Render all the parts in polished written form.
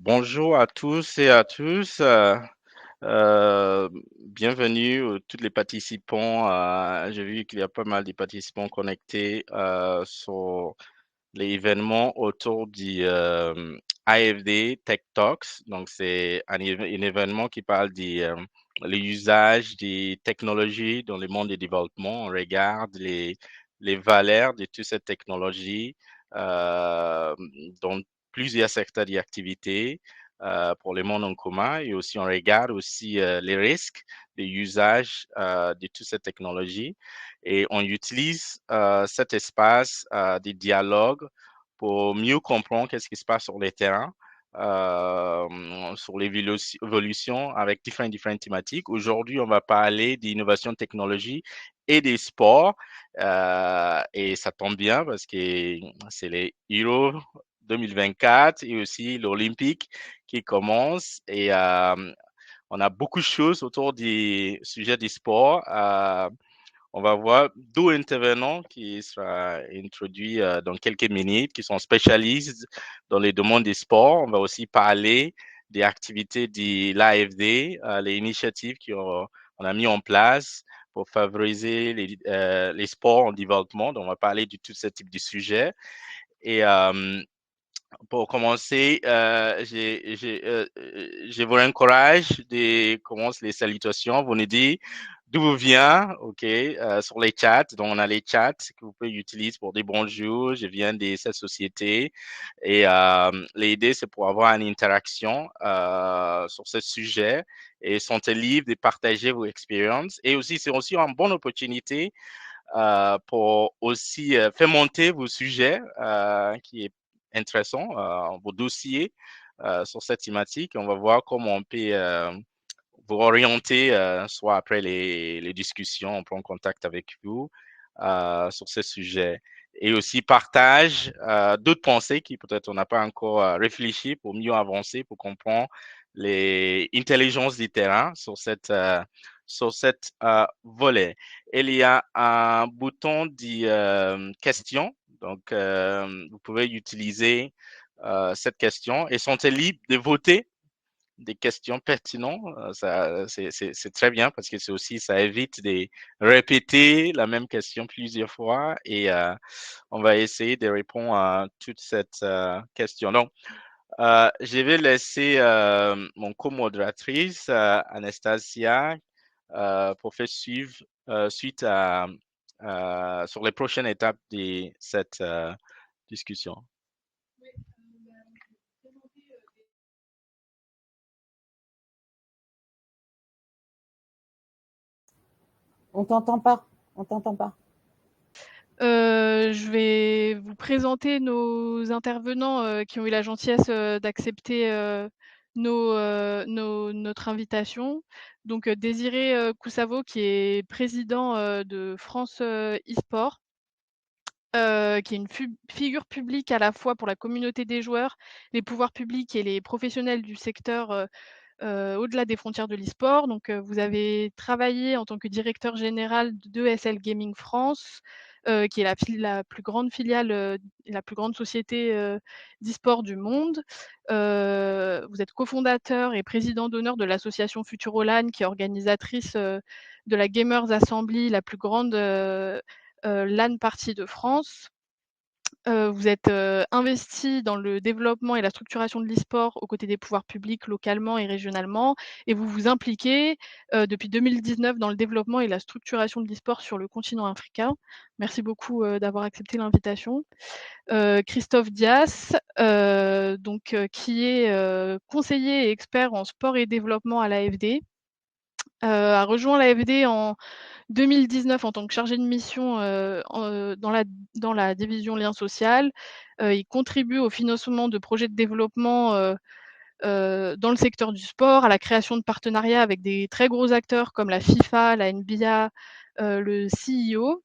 Bonjour à tous et à tous. Bienvenue tous les participants. J'ai vu qu'il y a pas mal de participants connectés sur l'événement autour du AFD Tech Talks. Donc, c'est un événement qui parle de l'usage des technologies dans le monde du développement. On regarde les valeurs de toutes ces technologies euh, dans plusieurs secteurs d'activité pour le monde en commun et aussi on regarde aussi les risques de usage de toutes ces technologies et on utilise cet espace de dialogue pour mieux comprendre qu'est-ce qui se passe sur le terrain, sur l'évolution avec différentes thématiques. Aujourd'hui, on va parler d'innovation technologie et des sports. Et ça tombe bien parce que c'est les Euro 2024 et aussi l'Olympique qui commence. Et on a beaucoup de choses autour du sujet du sport. On va voir deux intervenants qui sera introduit dans quelques minutes, qui sont spécialistes dans les domaines des sports. On va aussi parler des activités de l'AFD, les initiatives qu'on a mis en place pour favoriser les sports en développement. Donc, on va parler de tout ce type de sujets. Et pour commencer, je vous encourage de commencer les salutations. Vous nous dites d'où vous vient, OK, sur les chats. Donc, on a les chats que vous pouvez utiliser pour des bonjours. Je viens de cette société. Et l'idée, c'est pour avoir une interaction sur ce sujet et sentez libre de partager vos expériences. Et aussi, c'est aussi une bonne opportunité pour aussi faire monter vos sujets qui est intéressant, vos dossiers sur cette thématique. On va voir comment on peut vous orienter, soit après les discussions, on prend contact avec vous sur ce sujet. Et aussi partage d'autres pensées qui peut-être on n'a pas encore réfléchi pour mieux avancer, pour comprendre les intelligences du terrain sur cette volet. Il y a un bouton de questions, donc vous pouvez utiliser cette question et sentez libre de voter des questions pertinentes. C'est très bien parce que c'est aussi, ça évite de répéter la même question plusieurs fois et on va essayer de répondre à toute cette question. Donc, je vais laisser mon co-modératrice, Anastasia, pour faire suivre suite sur les prochaines étapes de cette discussion. On t'entend pas. On t'entend pas. Je vais vous présenter nos intervenants qui ont eu la gentillesse d'accepter notre invitation. Donc, Désiré Coussavo, qui est président de France e-sport, qui est une figure publique à la fois pour la communauté des joueurs, les pouvoirs publics et les professionnels du secteur au-delà des frontières de l'e-sport. Donc, vous avez travaillé en tant que directeur général de ESL Gaming France, qui est la plus grande filiale, la plus grande société d'e-sport du monde. Vous êtes cofondateur et président d'honneur de l'association Futurolan, qui est organisatrice de la Gamers Assembly, la plus grande LAN party de France. Vous êtes investi dans le développement et la structuration de l'e-sport aux côtés des pouvoirs publics localement et régionalement et vous vous impliquez depuis 2019 dans le développement et la structuration de l'e-sport sur le continent africain. Merci beaucoup d'avoir accepté l'invitation. Christophe Dias, qui est conseiller et expert en sport et développement à l'AFD, a rejoint l'AFD en 2019 en tant que chargé de mission dans la division lien social. Il contribue au financement de projets de développement dans le secteur du sport, à la création de partenariats avec des très gros acteurs comme la FIFA, la NBA, le CIO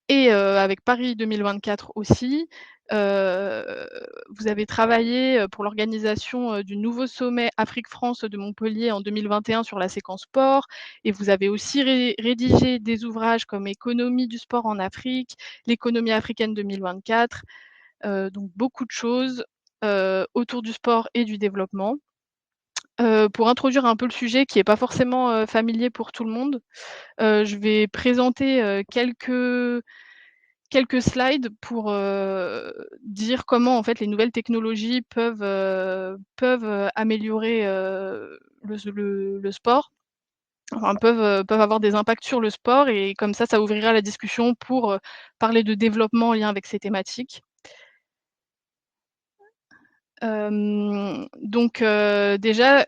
et avec Paris 2024 aussi. Vous avez travaillé pour l'organisation du nouveau sommet Afrique-France de Montpellier en 2021 sur la séquence sport et vous avez aussi rédigé des ouvrages comme Économie du sport en Afrique, l'économie africaine 2024, donc beaucoup de choses. autour du sport et du développement. Pour introduire un peu le sujet qui est pas forcément, familier pour tout le monde, je vais présenter, quelques slides pour, dire comment en fait les nouvelles technologies peuvent améliorer, le sport. Enfin peuvent avoir des impacts sur le sport et comme ça ouvrira la discussion pour, parler de développement en lien avec ces thématiques. Déjà,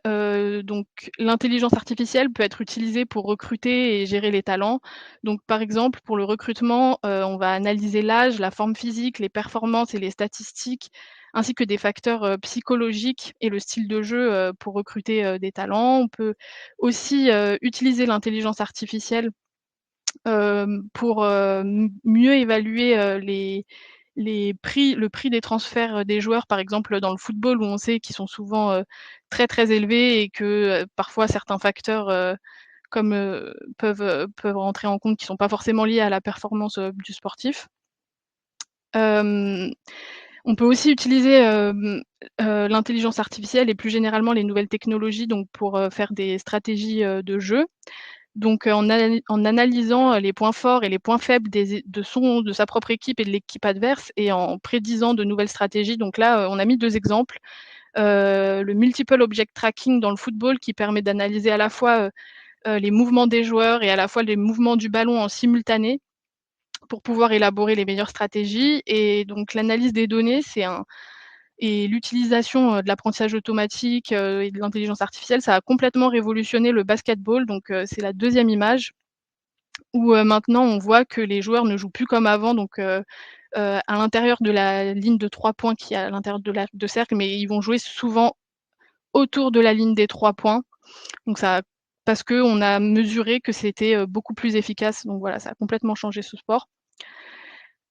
donc l'intelligence artificielle peut être utilisée pour recruter et gérer les talents. Donc par exemple, pour le recrutement, on va analyser l'âge, la forme physique, les performances et les statistiques, ainsi que des facteurs, psychologiques et le style de jeu, pour recruter, des talents. On peut aussi, utiliser l'intelligence artificielle pour, mieux évaluer, le prix des transferts, des joueurs, par exemple, dans le football où on sait qu'ils sont souvent, très, très élevés et que, parfois certains facteurs, comme, peuvent rentrer en compte qui sont pas forcément liés à la performance, du sportif. Hem, on peut aussi utiliser, l'intelligence artificielle et plus généralement les nouvelles technologies donc pour, faire des stratégies, de jeu. Donc, en analysant, les points forts et les points faibles de sa propre équipe et de l'équipe adverse et en prédisant de nouvelles stratégies. Donc là, on a mis 2 exemples. Le multiple object tracking dans le football qui permet d'analyser à la fois, les mouvements des joueurs et à la fois les mouvements du ballon en simultané pour pouvoir élaborer les meilleures stratégies et donc l'analyse des données, et l'utilisation, de l'apprentissage automatique, et de l'intelligence artificielle, ça a complètement révolutionné le basketball. Donc, c'est la deuxième image où, maintenant on voit que les joueurs ne jouent plus comme avant, donc, à l'intérieur de la ligne de 3 points qui est à l'intérieur de cercle, mais ils vont jouer souvent autour de la ligne des 3 points. Donc ça parce qu'on a mesuré que c'était, beaucoup plus efficace. Donc voilà, ça a complètement changé ce sport.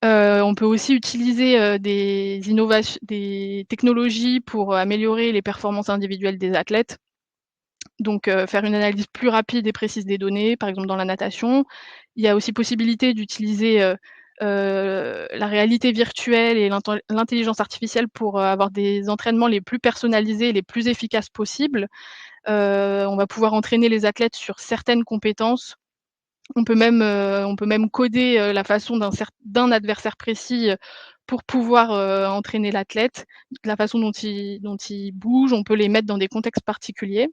On peut aussi utiliser, des technologies pour, améliorer les performances individuelles des athlètes. Donc, faire une analyse plus rapide et précise des données, par exemple dans la natation. Il y a aussi possibilité d'utiliser, la réalité virtuelle et l'intelligence artificielle pour, avoir des entraînements les plus personnalisés et les plus efficaces possibles. On va pouvoir entraîner les athlètes sur certaines compétences. On peut même coder, la façon d'un adversaire précis, pour pouvoir, entraîner l'athlète. La façon dont il bouge, on peut les mettre dans des contextes particuliers.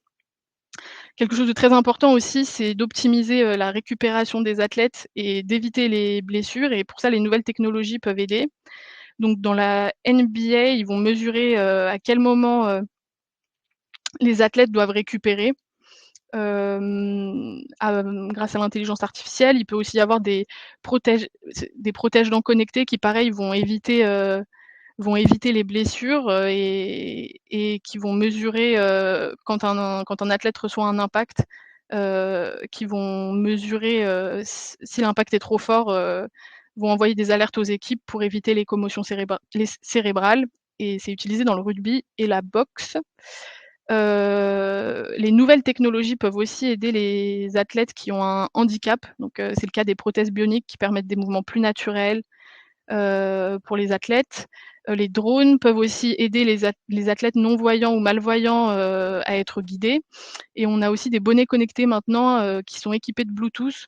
Quelque chose de très important aussi, c'est d'optimiser, la récupération des athlètes et d'éviter les blessures et pour ça, les nouvelles technologies peuvent aider. Donc dans la NBA, ils vont mesurer, à quel moment, les athlètes doivent récupérer, grâce à l'intelligence artificielle. Il peut aussi y avoir des protège-dents connectés qui pareil vont éviter les blessures, et qui vont mesurer, quand un athlète reçoit un impact, qui vont mesurer, si l'impact est trop fort, vont envoyer des alertes aux équipes pour éviter les commotions cérébrales et c'est utilisé dans le rugby et la boxe. Les nouvelles technologies peuvent aussi aider les athlètes qui ont un handicap, donc c'est le cas des prothèses bioniques qui permettent des mouvements plus naturels, pour les athlètes. Les drones peuvent aussi aider les athlètes non-voyants ou malvoyants, à être guidés et on a aussi des bonnets connectés maintenant, qui sont équipés de Bluetooth,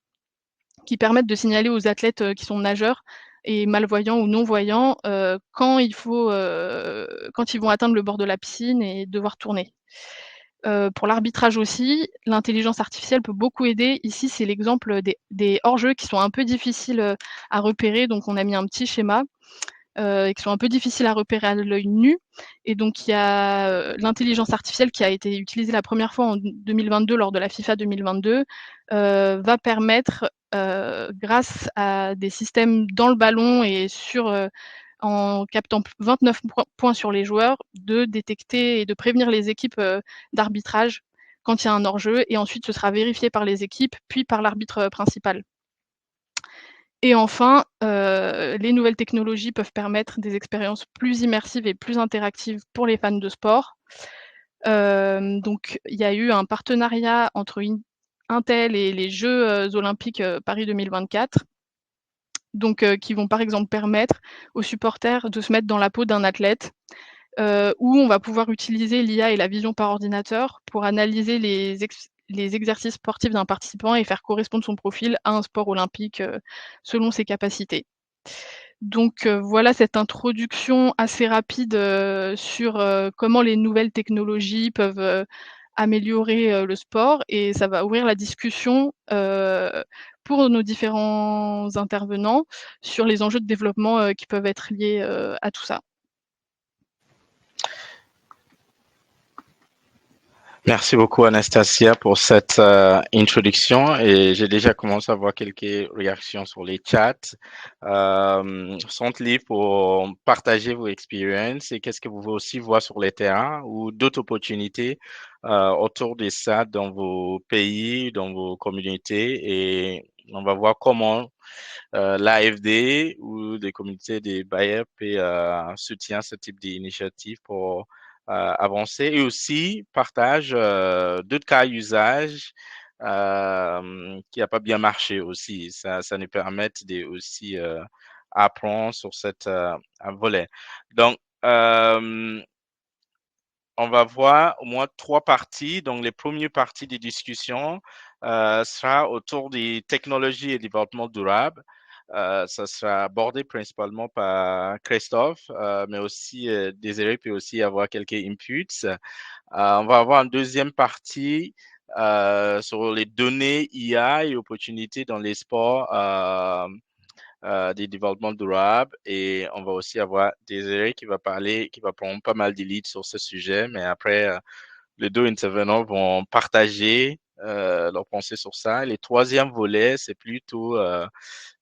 qui permettent de signaler aux athlètes, qui sont nageurs et malvoyants ou non-voyants, quand ils vont atteindre le bord de la piscine et devoir tourner. Pour l'arbitrage aussi, l'intelligence artificielle peut beaucoup aider. Ici, c'est l'exemple des hors-jeux qui sont un peu difficiles, à repérer, donc on a mis un petit schéma, et qui sont un peu difficiles à repérer à l'œil nu et donc il y a, l'intelligence artificielle qui a été utilisée la première fois en 2022 lors de la FIFA 2022, va permettre, grâce à des systèmes dans le ballon et en captant 29 points sur les joueurs, de détecter et de prévenir les équipes, d'arbitrage quand il y a un hors-jeu et ensuite ce sera vérifié par les équipes, puis par l'arbitre, principal. Et enfin, les nouvelles technologies peuvent permettre des expériences plus immersives et plus interactives pour les fans de sport. Donc il y a eu un partenariat entre Intel et les Jeux, olympiques, Paris 2024, donc qui vont par exemple permettre aux supporters de se mettre dans la peau d'un athlète où on va pouvoir utiliser l'IA et la vision par ordinateur pour analyser les exercices sportifs d'un participant et faire correspondre son profil à un sport olympique, selon ses capacités. Donc voilà cette introduction assez rapide, sur, comment les nouvelles technologies peuvent, améliorer, le sport et ça va ouvrir la discussion, pour nos différents intervenants sur les enjeux de développement, qui peuvent être liés, à tout ça. Merci beaucoup Anastasia pour cette introduction et j'ai déjà commencé à voir quelques réactions sur les chats. Sont libre pour partager vos expériences et qu'est-ce que vous voulez aussi voir sur les terrains ou d'autres opportunités autour de ça dans vos pays, dans vos communautés et on va voir comment l'AFD ou des communautés des bailleurs peut soutenir ce type d'initiative pour avancer et aussi partage d'autres cas d'usage qui n'a pas bien marché aussi. Ça nous permet de aussi apprendre sur cette volet. Donc, on va voir au moins 3 parties. Donc, les premières parties des discussions sera autour des technologies et développement durable. Ça sera abordé principalement par Christophe, mais aussi Désiré peut aussi avoir quelques inputs. On va avoir une deuxième partie sur les données IA et opportunités dans les sports des développements durables et on va aussi avoir Désiré qui va parler, qui va prendre pas mal de leads sur ce sujet, mais après, les deux intervenants vont partager leurs pensées sur ça. Et le troisième volet, c'est plutôt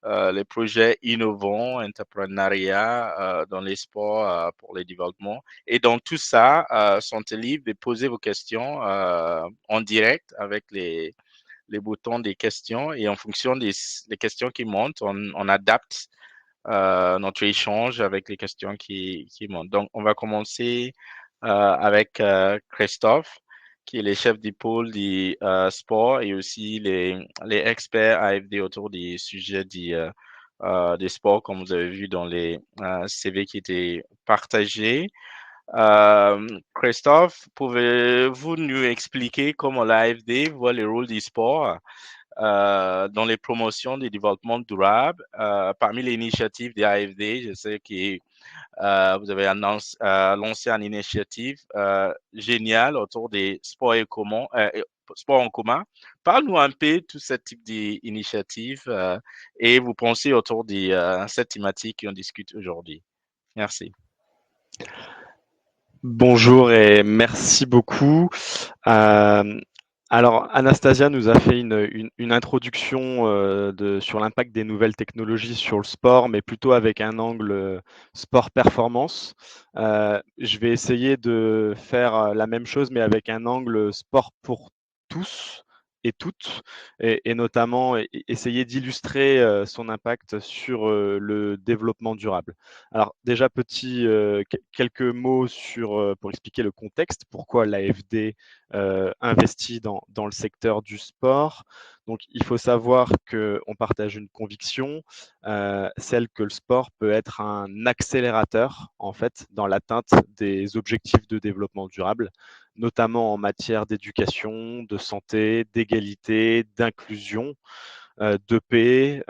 les projets innovants, entrepreneuriat dans les sports pour les développements. Et donc, tout ça, sont libres de poser vos questions en direct avec les boutons des questions et en fonction des questions qui montent, on adapte notre échange avec les questions qui montent. Donc, on va commencer avec Christophe, qui est le chef du pôle du sport et aussi les experts AFD autour des sujets des sports, comme vous avez vu dans les CV qui étaient partagés. Christophe, pouvez-vous nous expliquer comment l'AFD voit le rôle du sport dans les promotions du développement durable? Parmi les initiatives des AFD, je sais que vous avez lancé une initiative géniale autour des sports sports en commun. Parle-nous un peu de tout ce type d'initiative et vous pensez autour de cette thématique qu'on discute aujourd'hui. Merci. Bonjour et merci beaucoup. Alors Anastasia nous a fait une introduction sur l'impact des nouvelles technologies sur le sport, mais plutôt avec un angle sport performance. Je vais essayer de faire la même chose, mais avec un angle sport pour tous et toutes, et notamment essayer d'illustrer son impact sur le développement durable. Alors déjà, quelques mots pour expliquer le contexte, pourquoi l'AFD investit dans le secteur du sport. Donc il faut savoir qu'on partage une conviction, celle que le sport peut être un accélérateur en fait dans l'atteinte des objectifs de développement durable, notamment en matière d'éducation, de santé, d'égalité, d'inclusion, de paix,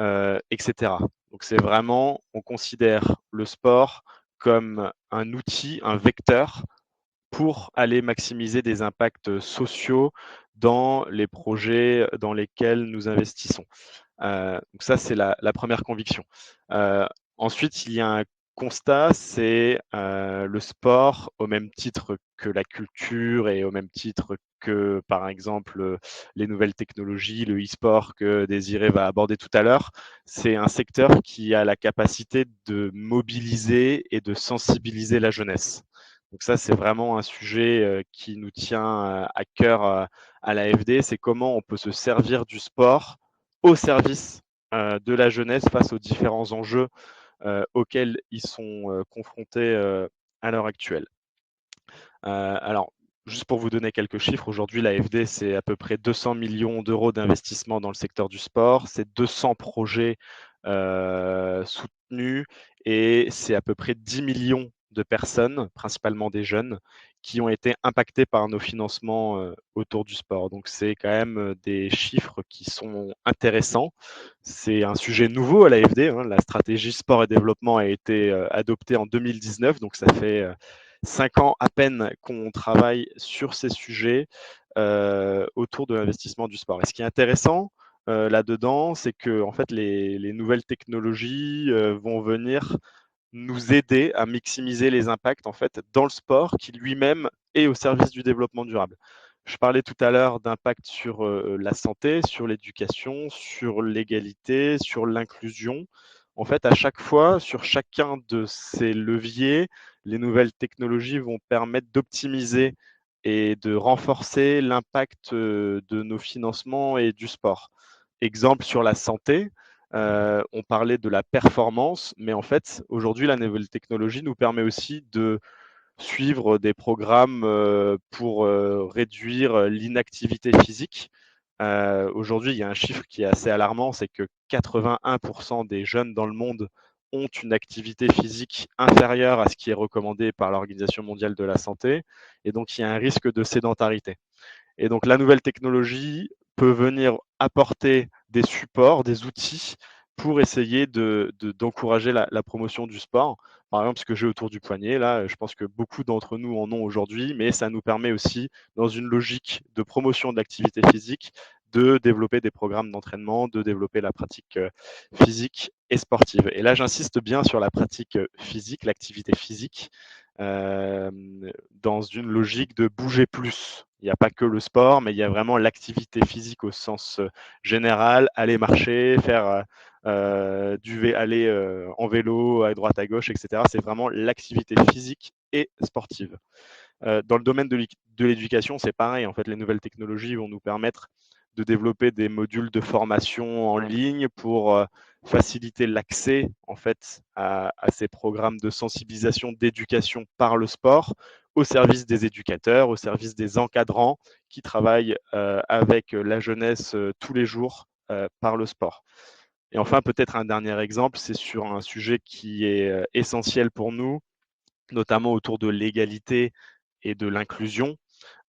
etc. Donc c'est vraiment, on considère le sport comme un outil, un vecteur pour aller maximiser des impacts sociaux dans les projets dans lesquels nous investissons. Donc ça, c'est la première conviction. Ensuite, il y a un constat, c'est le sport, au même titre que la culture et au même titre que, par exemple, les nouvelles technologies, le e-sport que Désiré va aborder tout à l'heure, c'est un secteur qui a la capacité de mobiliser et de sensibiliser la jeunesse. Donc ça, c'est vraiment un sujet qui nous tient à cœur à l'AFD, c'est comment on peut se servir du sport au service de la jeunesse face aux différents enjeux auxquels ils sont confrontés à l'heure actuelle. Alors, juste pour vous donner quelques chiffres, aujourd'hui, l'AFD, c'est à peu près 200 millions d'euros d'investissement dans le secteur du sport, c'est 200 projets soutenus et c'est à peu près 10 millions de personnes, principalement des jeunes, qui ont été impactés par nos financements autour du sport. Donc c'est quand même des chiffres qui sont intéressants. C'est un sujet nouveau à l'AFD. La stratégie sport et développement a été adoptée en 2019, donc ça fait 5 ans à peine qu'on travaille sur ces sujets autour de l'investissement du sport. Et ce qui est intéressant là-dedans, c'est que en fait, les nouvelles technologies vont venir nous aider à maximiser les impacts en fait dans le sport qui lui-même est au service du développement durable. Je parlais tout à l'heure d'impact sur la santé, sur l'éducation, sur l'égalité, sur l'inclusion. En fait, à chaque fois, sur chacun de ces leviers, les nouvelles technologies vont permettre d'optimiser et de renforcer l'impact de nos financements et du sport. Exemple sur la santé, on parlait de la performance, mais en fait, aujourd'hui, la nouvelle technologie nous permet aussi de suivre des programmes pour réduire l'inactivité physique. Aujourd'hui, il y a un chiffre qui est assez alarmant, c'est que 81% des jeunes dans le monde ont une activité physique inférieure à ce qui est recommandé par l'Organisation mondiale de la santé, et donc il y a un risque de sédentarité. Et donc la nouvelle technologie peut venir apporter des supports, des outils pour essayer d'encourager la promotion du sport. Par exemple, ce que j'ai autour du poignet, là, je pense que beaucoup d'entre nous en ont aujourd'hui, mais ça nous permet aussi, dans une logique de promotion de l'activité physique, de développer des programmes d'entraînement, de développer la pratique physique et sportive. Et là, j'insiste bien sur la pratique physique, l'activité physique, euh, dans une logique de bouger plus. Il n'y a pas que le sport, mais il y a vraiment l'activité physique au sens général, aller marcher, faire aller en vélo à droite à gauche, etc. C'est vraiment l'activité physique et sportive. Dans le domaine de l'éducation, c'est pareil. En fait, les nouvelles technologies vont nous permettre de développer des modules de formation en ligne pour faciliter l'accès en fait à ces programmes de sensibilisation, d'éducation par le sport, au service des éducateurs, au service des encadrants qui travaillent avec la jeunesse tous les jours par le sport. Et enfin, peut-être un dernier exemple, c'est sur un sujet qui est essentiel pour nous, notamment autour de l'égalité et de l'inclusion.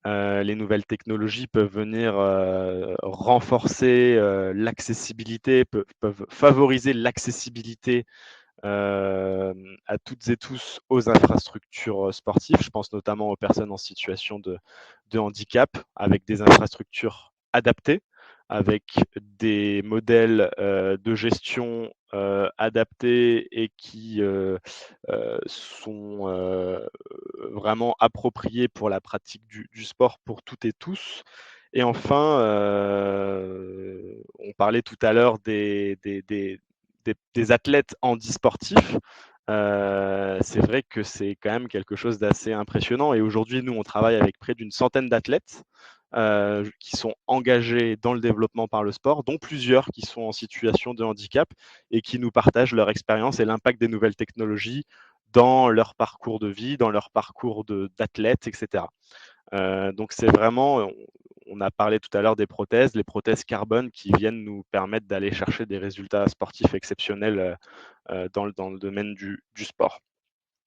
Les nouvelles technologies peuvent venir renforcer l'accessibilité, peuvent favoriser l'accessibilité à toutes et tous aux infrastructures sportives. Je pense notamment aux personnes en situation de handicap avec des infrastructures adaptées, avec des modèles de gestion adaptés et qui sont vraiment appropriés pour la pratique du sport pour toutes et tous. Et enfin, on parlait tout à l'heure des athlètes handisportifs. C'est vrai que c'est quand même quelque chose d'assez impressionnant. Et aujourd'hui, nous, on travaille avec près d'une centaine d'athlètes qui sont engagés dans le développement par le sport, dont plusieurs qui sont en situation de handicap et qui nous partagent leur expérience et l'impact des nouvelles technologies dans leur parcours de vie, dans leur parcours d'athlète, etc. Donc c'est vraiment, on a parlé tout à l'heure des prothèses, les prothèses carbone qui viennent nous permettre d'aller chercher des résultats sportifs exceptionnels dans le domaine du sport.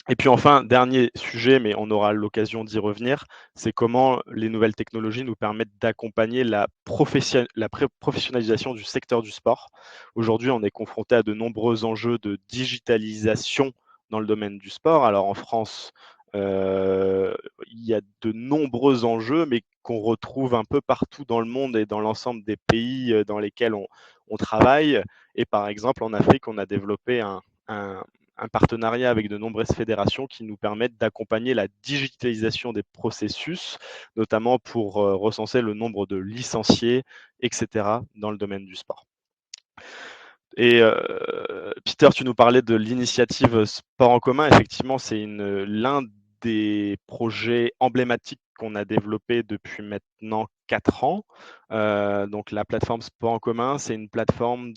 Et puis enfin, dernier sujet, mais on aura l'occasion d'y revenir, c'est comment les nouvelles technologies nous permettent d'accompagner la professionnalisation du secteur du sport. Aujourd'hui, on est confronté à de nombreux enjeux de digitalisation dans le domaine du sport. Alors en France, il y a de nombreux enjeux, mais qu'on retrouve un peu partout dans le monde et dans l'ensemble des pays dans lesquels on travaille. Et par exemple, en Afrique, on a développé un partenariat avec de nombreuses fédérations qui nous permettent d'accompagner la digitalisation des processus, notamment pour recenser le nombre de licenciés, etc., dans le domaine du sport. Et Peter, tu nous parlais de l'initiative Sport en commun. Effectivement, c'est l'un des projets emblématiques qu'on a développé depuis maintenant 4 ans. Donc la plateforme Sport en commun, c'est une plateforme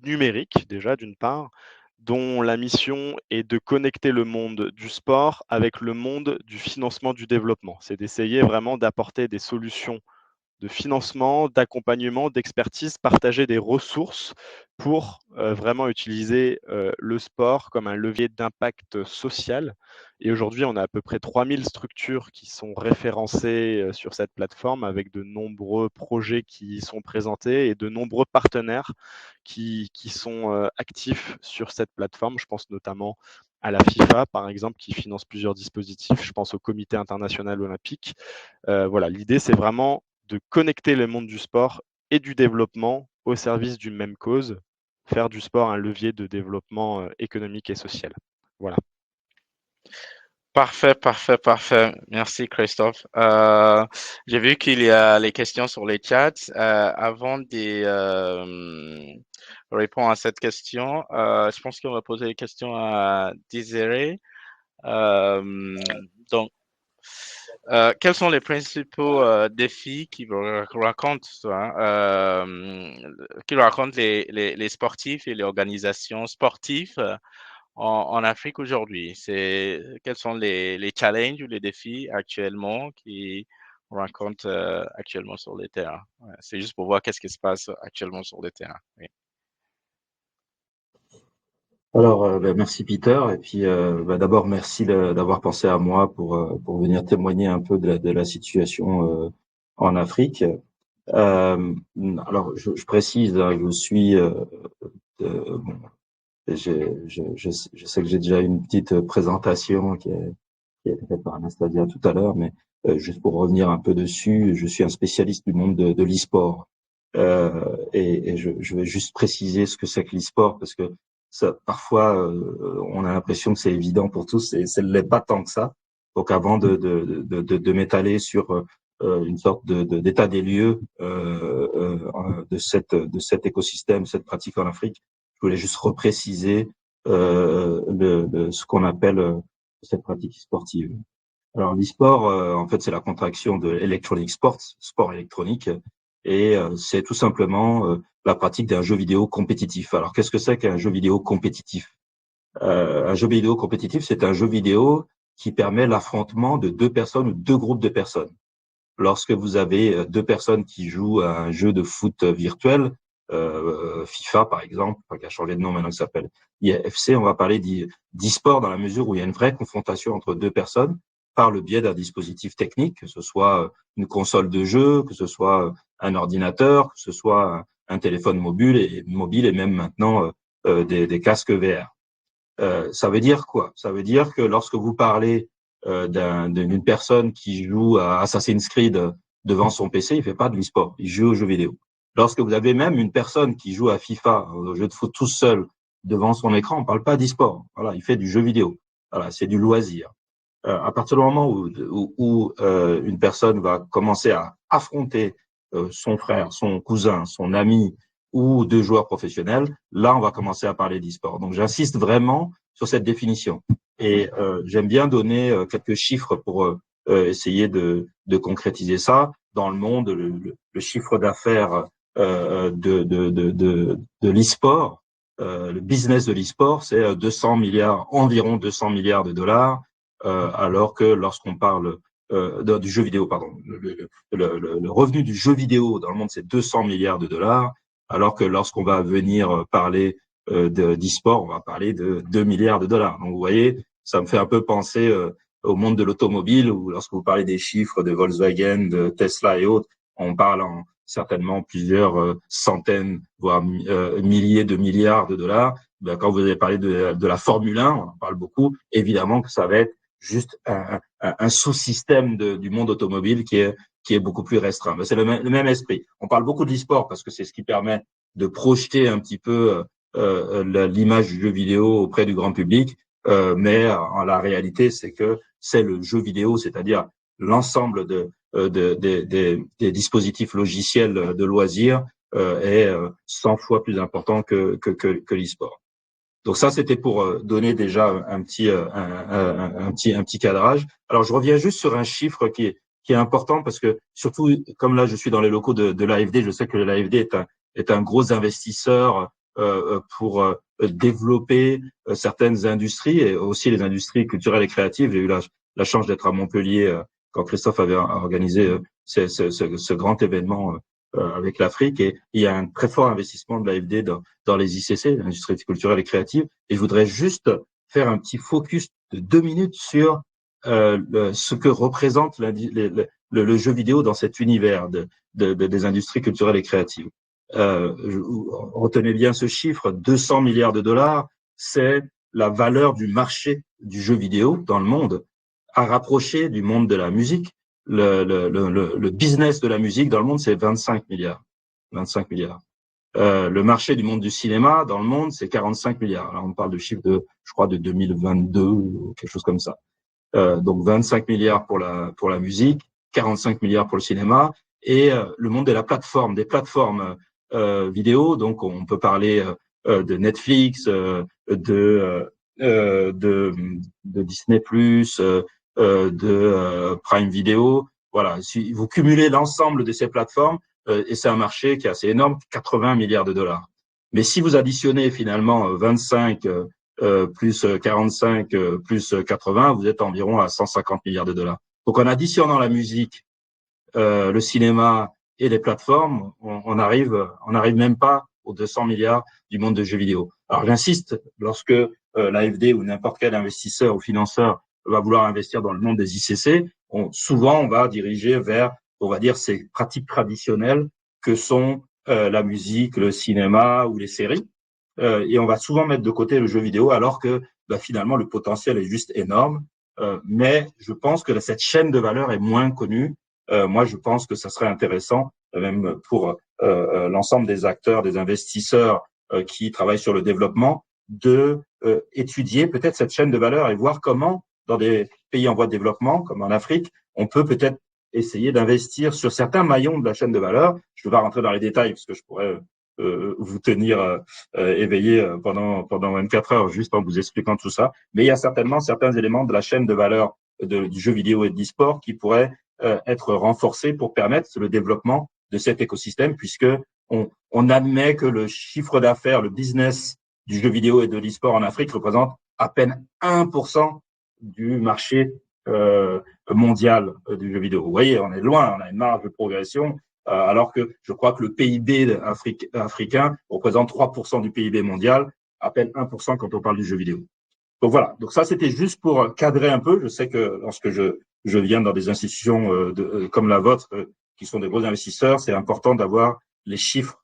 numérique déjà d'une part, dont la mission est de connecter le monde du sport avec le monde du financement du développement. C'est d'essayer vraiment d'apporter des solutions financement, d'accompagnement, d'expertise, partager des ressources pour vraiment utiliser le sport comme un levier d'impact social. Et aujourd'hui, on a à peu près 3000 structures qui sont référencées sur cette plateforme avec de nombreux projets qui y sont présentés et de nombreux partenaires qui sont actifs sur cette plateforme. Je pense notamment à la FIFA, par exemple, qui finance plusieurs dispositifs. Je pense au Comité international olympique. Voilà, l'idée, c'est vraiment de connecter le monde du sport et du développement au service d'une même cause, faire du sport un levier de développement économique et social. Voilà. Parfait, parfait, parfait. Merci, Christophe. J'ai vu qu'il y a les questions sur les chats. Avant de répondre à cette question, je pense qu'on va poser les questions à Désiré. Donc, quels sont les principaux défis qui racontent les sportifs et les organisations sportives en Afrique aujourd'hui? Quels sont les challenges ou les défis actuellement qui rencontrent actuellement sur les terrains? Ouais, c'est juste pour voir qu'est-ce qui se passe actuellement sur les terrains. Oui. Alors, merci Peter, et puis d'abord merci d'avoir pensé à moi pour venir témoigner un peu de la situation en Afrique. Alors, je précise, hein, je suis, bon, je sais que j'ai déjà une petite présentation qui a été faite par Anastasia tout à l'heure, mais juste pour revenir un peu dessus, je suis un spécialiste du monde de l'e-sport. Et je vais juste préciser ce que c'est que l'e-sport, parce que ça, parfois, on a l'impression que c'est évident pour tous, et ça ne l'est pas tant que ça. Donc, avant de m'étaler sur une sorte d'état des lieux de cet écosystème, cette pratique en Afrique, je voulais juste repréciser ce qu'on appelle cette pratique sportive. Alors, l'e-sport, en fait, c'est la contraction de electronic sports, sport électronique, et c'est tout simplement la pratique d'un jeu vidéo compétitif. Alors, qu'est-ce que c'est qu'un jeu vidéo compétitif? Un jeu vidéo compétitif, c'est un jeu vidéo qui permet l'affrontement de deux personnes ou deux groupes de personnes. Lorsque vous avez deux personnes qui jouent à un jeu de foot virtuel, FIFA par exemple, qui a changé de nom maintenant, qui s'appelle IFC, on va parler d'e-sport dans la mesure où il y a une vraie confrontation entre deux personnes par le biais d'un dispositif technique, que ce soit une console de jeu, que ce soit un ordinateur, que ce soit un téléphone mobile et même maintenant des casques VR. Ça veut dire quoi? Ça veut dire que lorsque vous parlez d'une personne qui joue à Assassin's Creed devant son PC, il fait pas de l'e-sport, il joue aux jeux vidéo. Lorsque vous avez même une personne qui joue à FIFA, au jeu de foot tout seul devant son écran, on parle pas d'e-sport. Voilà, il fait du jeu vidéo. Voilà, c'est du loisir. À partir du moment où une personne va commencer à affronter son frère, son cousin, son ami ou deux joueurs professionnels, là, on va commencer à parler d'e-sport. Donc, j'insiste vraiment sur cette définition. Et j'aime bien donner quelques chiffres pour essayer de concrétiser ça. Dans le monde, le chiffre d'affaires de l'e-sport, le business de l'e-sport, c'est environ 200 milliards de dollars, alors que lorsqu'on parle du jeu vidéo, pardon, le revenu du jeu vidéo dans le monde, c'est 200 milliards de dollars, alors que lorsqu'on va venir parler d'e-sport, on va parler de 2 milliards de dollars. Donc, vous voyez, ça me fait un peu penser au monde de l'automobile, où lorsque vous parlez des chiffres de Volkswagen, de Tesla et autres, on parle en certainement plusieurs centaines, voire milliers de milliards de dollars. Ben, quand vous avez parlé de la Formule 1, on en parle beaucoup, évidemment que ça va être juste un sous-système du monde automobile qui est beaucoup plus restreint. Mais c'est le même esprit. On parle beaucoup de l'e-sport parce que c'est ce qui permet de projeter un petit peu l'image du jeu vidéo auprès du grand public, mais en la réalité, c'est que c'est le jeu vidéo, c'est-à-dire l'ensemble des dispositifs logiciels de loisirs est 100 fois plus important que l'e-sport. Donc ça, c'était pour donner déjà un petit cadrage. Alors, je reviens juste sur un chiffre qui est important parce que, surtout, comme là, je suis dans les locaux de l'AFD, je sais que l'AFD est un gros investisseur pour développer certaines industries et aussi les industries culturelles et créatives. J'ai eu la chance d'être à Montpellier quand Christophe avait organisé ce grand événement avec l'Afrique. Et il y a un très fort investissement de l'AFD dans les ICC, l'industrie culturelle et créative. Et je voudrais juste faire un petit focus de 2 minutes sur ce que représente le jeu vidéo dans cet univers des industries culturelles et créatives. Retenez bien ce chiffre, 200 milliards de dollars, c'est la valeur du marché du jeu vidéo dans le monde, à rapprocher du monde de la musique. Le business de la musique dans le monde, c'est 25 milliards. 25 milliards. Le marché du monde du cinéma dans le monde, c'est 45 milliards. Là, on parle de chiffres de, je crois, de 2022 ou quelque chose comme ça. Donc 25 milliards pour la musique, 45 milliards pour le cinéma, et le monde de la plateforme, des plateformes vidéo. Donc on peut parler de Netflix, de Disney+, de Prime Video. Voilà, si vous cumulez l'ensemble de ces plateformes, et c'est un marché qui est assez énorme, 80 milliards de dollars. Mais si vous additionnez finalement 25 plus 45 plus 80, vous êtes environ à 150 milliards de dollars. Donc en additionnant la musique, le cinéma et les plateformes, on arrive même pas aux 200 milliards du monde de jeux vidéo. Alors j'insiste, lorsque l'AFD ou n'importe quel investisseur ou financeur va vouloir investir dans le monde des ICC, souvent on va diriger vers, on va dire, ces pratiques traditionnelles que sont la musique, le cinéma ou les séries. Et on va souvent mettre de côté le jeu vidéo alors que finalement le potentiel est juste énorme. Mais je pense que cette chaîne de valeur est moins connue. Moi, je pense que ça serait intéressant, même pour l'ensemble des acteurs, des investisseurs qui travaillent sur le développement, de étudier peut-être cette chaîne de valeur et voir comment, dans des pays en voie de développement, comme en Afrique, on peut peut-être essayer d'investir sur certains maillons de la chaîne de valeur. Je ne vais pas rentrer dans les détails parce que je pourrais vous tenir éveillé pendant 24 heures juste en vous expliquant tout ça. Mais il y a certainement certains éléments de la chaîne de valeur du jeu vidéo et de l'e-sport qui pourraient être renforcés pour permettre le développement de cet écosystème, puisque on admet que le chiffre d'affaires, le business du jeu vidéo et de l'e-sport en Afrique représente à peine 1% du marché mondial du jeu vidéo. Vous voyez, on est loin, on a une marge de progression, alors que je crois que le PIB africain représente 3% du PIB mondial, à peine 1% quand on parle du jeu vidéo. Donc voilà, donc ça c'était juste pour cadrer un peu. Je sais que lorsque je viens dans des institutions comme la vôtre, qui sont des gros investisseurs, c'est important d'avoir les chiffres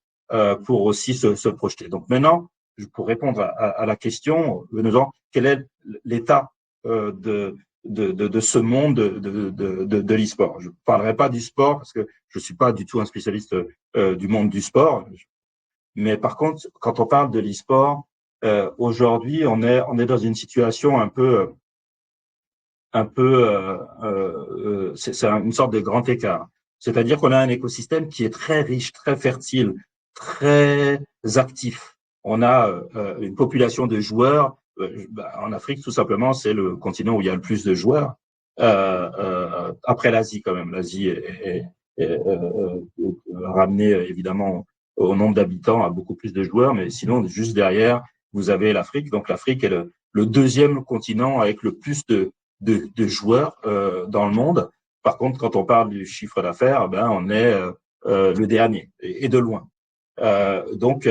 pour aussi se projeter. Donc maintenant, pour répondre à la question, venons-en, quel est l'état de ce monde de l'e-sport? Je ne parlerai pas du sport parce que je suis pas du tout un spécialiste du monde du sport. Mais par contre, quand on parle de l'e-sport, aujourd'hui, on est dans une situation c'est une sorte de grand écart. C'est-à-dire qu'on a un écosystème qui est très riche, très fertile, très actif. On a une population de joueurs. En Afrique, tout simplement, c'est le continent où il y a le plus de joueurs. Après l'Asie, quand même. L'Asie est ramenée, évidemment, au nombre d'habitants à beaucoup plus de joueurs, mais sinon, juste derrière, vous avez l'Afrique. Donc, l'Afrique est le deuxième continent avec le plus de joueurs dans le monde. Par contre, quand on parle du chiffre d'affaires, on est le dernier, et de loin. Donc,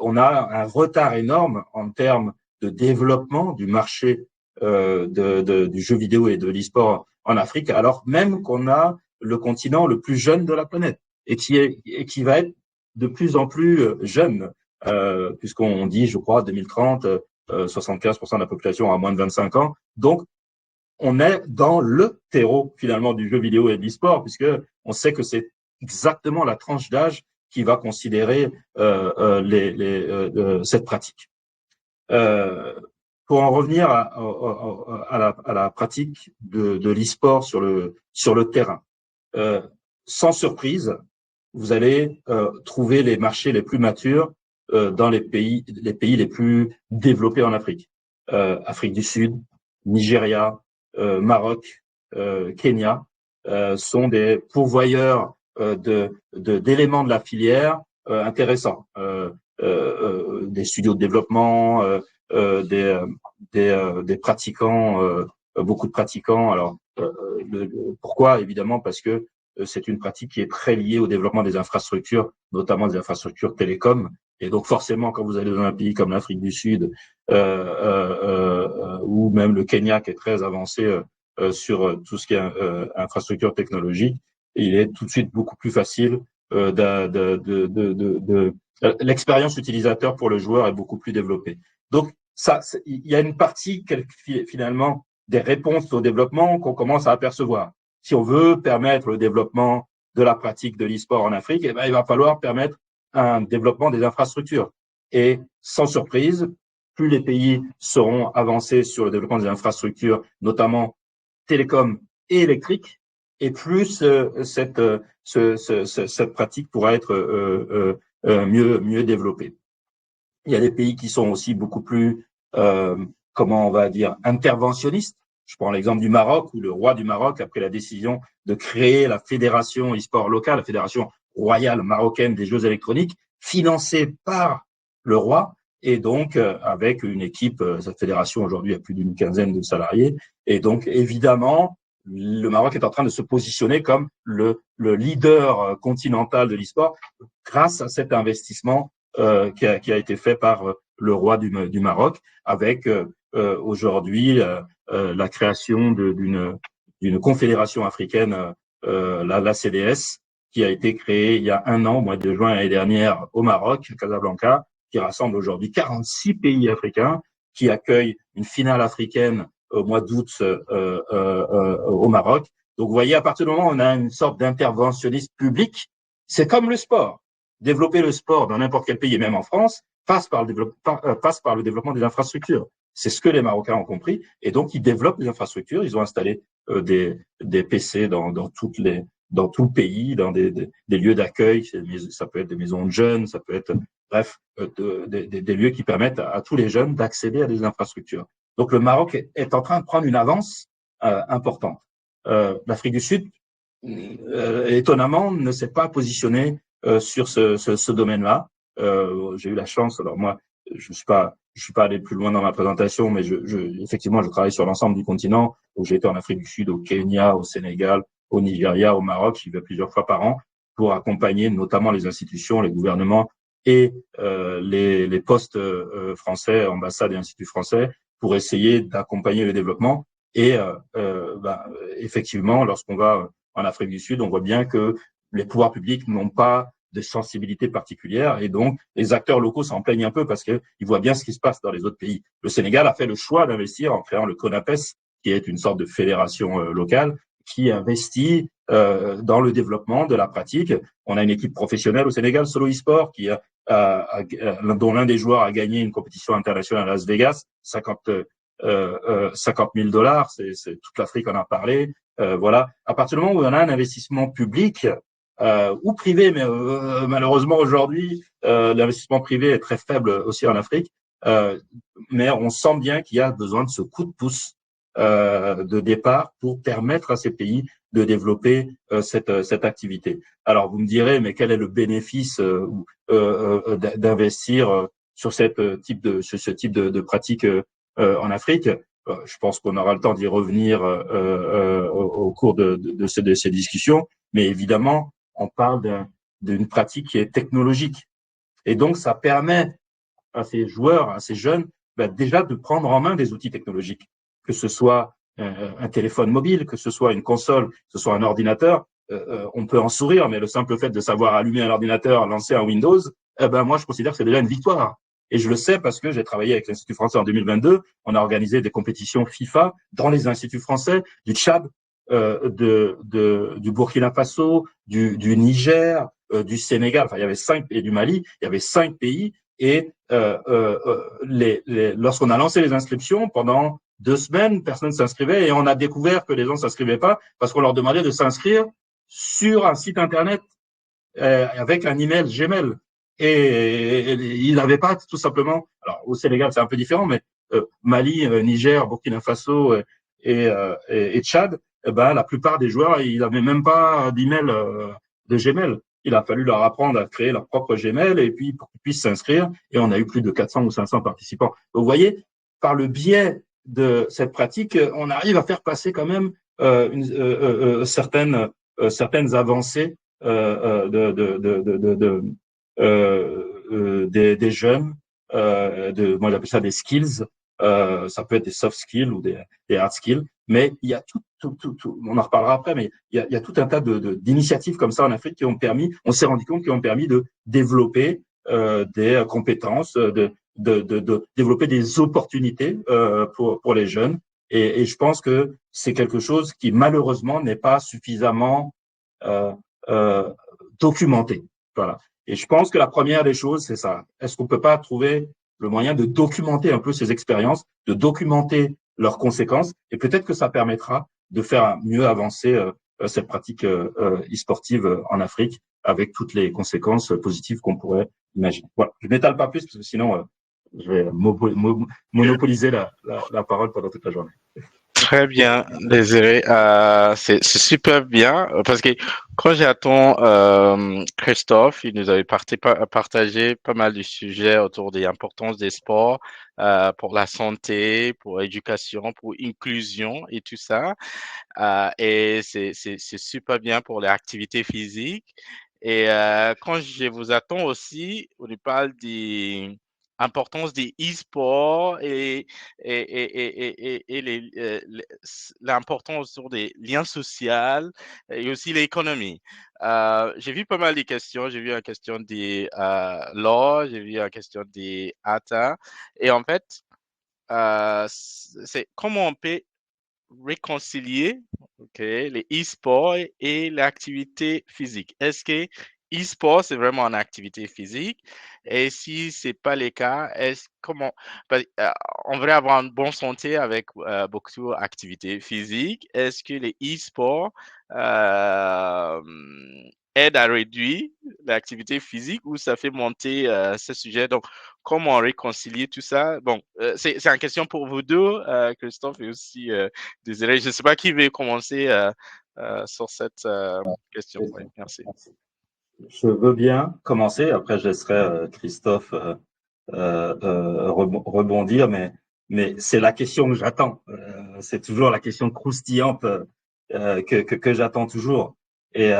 on a un retard énorme en termes de développement du marché du jeu vidéo et de l'e-sport en Afrique, alors même qu'on a le continent le plus jeune de la planète et qui va être de plus en plus jeune, puisqu'on dit, je crois, 2030, 75% de la population a moins de 25 ans. Donc, on est dans le terreau finalement du jeu vidéo et de l'e-sport, puisque on sait que c'est exactement la tranche d'âge qui va considérer cette pratique. Pour en revenir à la pratique de l'e-sport sur le terrain, sans surprise, vous allez trouver les marchés les plus matures dans les pays les plus développés en Afrique. Afrique du Sud, Nigeria, Maroc, Kenya sont des pourvoyeurs d'éléments de la filière intéressants. Des studios de développement, des pratiquants, beaucoup de pratiquants. Alors pourquoi? Évidemment parce que c'est une pratique qui est très liée au développement des infrastructures, notamment des infrastructures télécom. Et donc forcément, quand vous allez dans un pays comme l'Afrique du Sud ou même le Kenya, qui est très avancé sur tout ce qui est infrastructure technologique, il est tout de suite beaucoup plus facile l'expérience utilisateur pour le joueur est beaucoup plus développée. Donc ça, il y a une partie finalement des réponses au développement qu'on commence à apercevoir. Si on veut permettre le développement de la pratique de l'e-sport en Afrique, eh ben, il va falloir permettre un développement des infrastructures. Et sans surprise, plus les pays seront avancés sur le développement des infrastructures, notamment télécom et électriques, et plus cette pratique pourra être mieux développée. Il y a des pays qui sont aussi beaucoup plus, comment on va dire, interventionnistes. Je prends l'exemple du Maroc, où le roi du Maroc a pris la décision de créer la fédération e-sport locale, la fédération royale marocaine des jeux électroniques, financée par le roi, et donc avec une équipe, cette fédération aujourd'hui a plus d'une quinzaine de salariés, et donc évidemment, le Maroc est en train de se positionner comme le leader continental de l'e-sport grâce à cet investissement qui a été fait par le roi du Maroc, avec aujourd'hui la création d'une confédération africaine, la CDS, qui a été créée il y a un an, au mois de juin l'année dernière, au Maroc, à Casablanca, qui rassemble aujourd'hui 46 pays africains, qui accueille une finale africaine au mois d'août au Maroc. Donc, vous voyez, à partir du moment où on a une sorte d'interventionnisme public, c'est comme le sport. Développer le sport dans n'importe quel pays, et même en France, passe par le développement des infrastructures. C'est ce que les Marocains ont compris, et donc ils développent les infrastructures. Ils ont installé des PC dans tout le pays, dans des lieux d'accueil. Ça peut être des maisons de jeunes, ça peut être, bref, des lieux qui permettent à tous les jeunes d'accéder à des infrastructures. Donc le Maroc est en train de prendre une avance importante. L'Afrique du Sud, étonnamment, ne s'est pas positionnée sur ce domaine-là. J'ai eu la chance, alors moi, je suis pas allé plus loin dans ma présentation, mais effectivement, je travaille sur l'ensemble du continent, où j'ai été en Afrique du Sud, au Kenya, au Sénégal, au Nigeria, au Maroc. J'y vais plusieurs fois par an pour accompagner notamment les institutions, les gouvernements et les postes français, ambassades et instituts français, pour essayer d'accompagner le développement. Et effectivement, lorsqu'on va en Afrique du Sud, on voit bien que les pouvoirs publics n'ont pas de sensibilité particulière, et donc les acteurs locaux s'en plaignent un peu parce qu'ils voient bien ce qui se passe dans les autres pays. Le Sénégal a fait le choix d'investir en créant le CONAPES, qui est une sorte de fédération locale, qui investit dans le développement de la pratique. On a une équipe professionnelle au Sénégal, Solo eSport, dont l'un des joueurs a gagné une compétition internationale à Las Vegas, 50 000 $, c'est toute l'Afrique en a parlé. Voilà. À partir du moment où on a un investissement public ou privé, mais malheureusement aujourd'hui, l'investissement privé est très faible aussi en Afrique, mais on sent bien qu'il y a besoin de ce coup de pouce de départ pour permettre à ces pays de développer cette activité. Alors vous me direz, mais quel est le bénéfice d'investir sur ce type de pratique en Afrique? Je pense qu'on aura le temps d'y revenir au cours de ces discussions, mais évidemment, on parle d'une pratique qui est technologique. Et donc, ça permet à ces joueurs, à ces jeunes, déjà de prendre en main des outils technologiques, que ce soit un téléphone mobile, que ce soit une console, que ce soit un ordinateur. On peut en sourire, mais le simple fait de savoir allumer un ordinateur, lancer un Windows, moi, je considère que c'est déjà une victoire. Et je le sais parce que j'ai travaillé avec l'Institut français en 2022. On a organisé des compétitions FIFA dans les instituts français du Tchad, du Burkina Faso, du Niger, du Sénégal. Enfin, il y avait 5 et du Mali. Il y avait 5 pays. Et lorsqu'on a lancé les inscriptions, pendant 2 semaines, personne ne s'inscrivait, et on a découvert que les gens ne s'inscrivaient pas parce qu'on leur demandait de s'inscrire sur un site internet avec un email Gmail. Et ils n'avaient pas tout simplement. Alors au Sénégal c'est un peu différent, mais Mali, Niger, Burkina Faso et Tchad, la plupart des joueurs ils n'avaient même pas d'email de Gmail. Il a fallu leur apprendre à créer leur propre Gmail et puis pour qu'ils puissent s'inscrire. Et on a eu plus de 400 ou 500 participants. Donc, vous voyez, par le biais de cette pratique, on arrive à faire passer quand même certaines certaines avancées des jeunes, moi j'appelle ça des skills, ça peut être des soft skills ou des hard skills, mais il y a tout, on en reparlera après, mais il y a tout un tas d'initiatives comme ça en Afrique qui ont permis, on s'est rendu compte, qui ont permis de développer des compétences, de développer des opportunités pour les jeunes. Et je pense que c'est quelque chose qui malheureusement n'est pas suffisamment euh, documenté. Voilà. Et je pense que la première des choses, c'est ça. Est-ce qu'on peut pas trouver le moyen de documenter un peu ces expériences, de documenter leurs conséquences, et peut-être que ça permettra de faire mieux avancer cette pratique e-sportive en Afrique, avec toutes les conséquences positives qu'on pourrait imaginer. Voilà. Je n'étale pas plus, parce que sinon, je vais monopoliser la parole pendant toute la journée. Très bien, Désiré. C'est super bien parce que quand j'attends Christophe, il nous avait partagé pas mal de sujets autour de l'importance des sports pour la santé, pour l'éducation, pour l'inclusion et tout ça. Et c'est super bien pour les activités physiques. Et quand je vous attends aussi, on nous parle de l'importance des e-sports et l'importance autour des liens sociaux et aussi l'économie. J'ai vu pas mal de questions. J'ai vu une question des Law, j'ai vu une question des Ata. Et en fait, c'est comment on peut réconcilier les e-sports et l'activité physique. Est-ce que e-sport, c'est vraiment une activité physique? Et si c'est pas le cas, on va avoir une bonne santé avec beaucoup d'activités physiques. Est-ce que les e-sports euh, aident à réduire l'activité physique ou ça fait monter ce sujet? Donc, comment réconcilier tout ça? Bon, c'est une question pour vous deux, Christophe et aussi Désolé, je ne sais pas qui veut commencer sur cette question. Oui, merci. Je veux bien commencer. Après, je laisserai Christophe rebondir, mais c'est la question que j'attends. C'est toujours la question croustillante que j'attends toujours. Et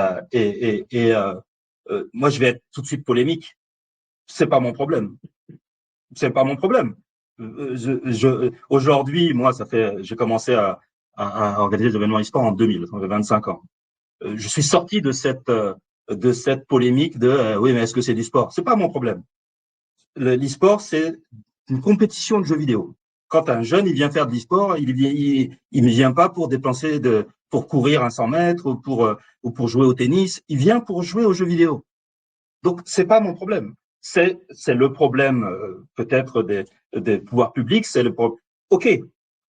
moi, je vais être tout de suite polémique. C'est pas mon problème. C'est pas mon problème. Aujourd'hui, moi, j'ai commencé à organiser des événements e-sport en 2000, ça fait 25 ans. Je suis sorti de cette polémique de oui, mais est-ce que c'est du sport? C'est pas mon problème. L'e-sport, c'est une compétition de jeux vidéo. Quand un jeune, il vient faire de l'e-sport, il ne vient pas pour dépenser pour courir un 100 mètres ou pour jouer au tennis. Il vient pour jouer aux jeux vidéo. Donc, c'est pas mon problème. C'est le problème, peut-être des pouvoirs publics. C'est le problème. OK.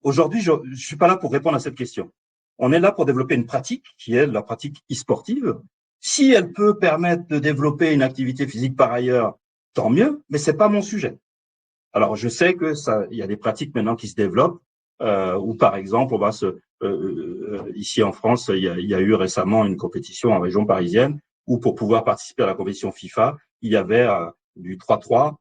Aujourd'hui, je suis pas là pour répondre à cette question. On est là pour développer une pratique qui est la pratique e-sportive. Si elle peut permettre de développer une activité physique par ailleurs, tant mieux, mais c'est pas mon sujet. Alors, je sais que il y a des pratiques maintenant qui se développent, où par exemple, ici en France, il y a eu récemment une compétition en région parisienne où pour pouvoir participer à la compétition FIFA, il y avait du 3-3,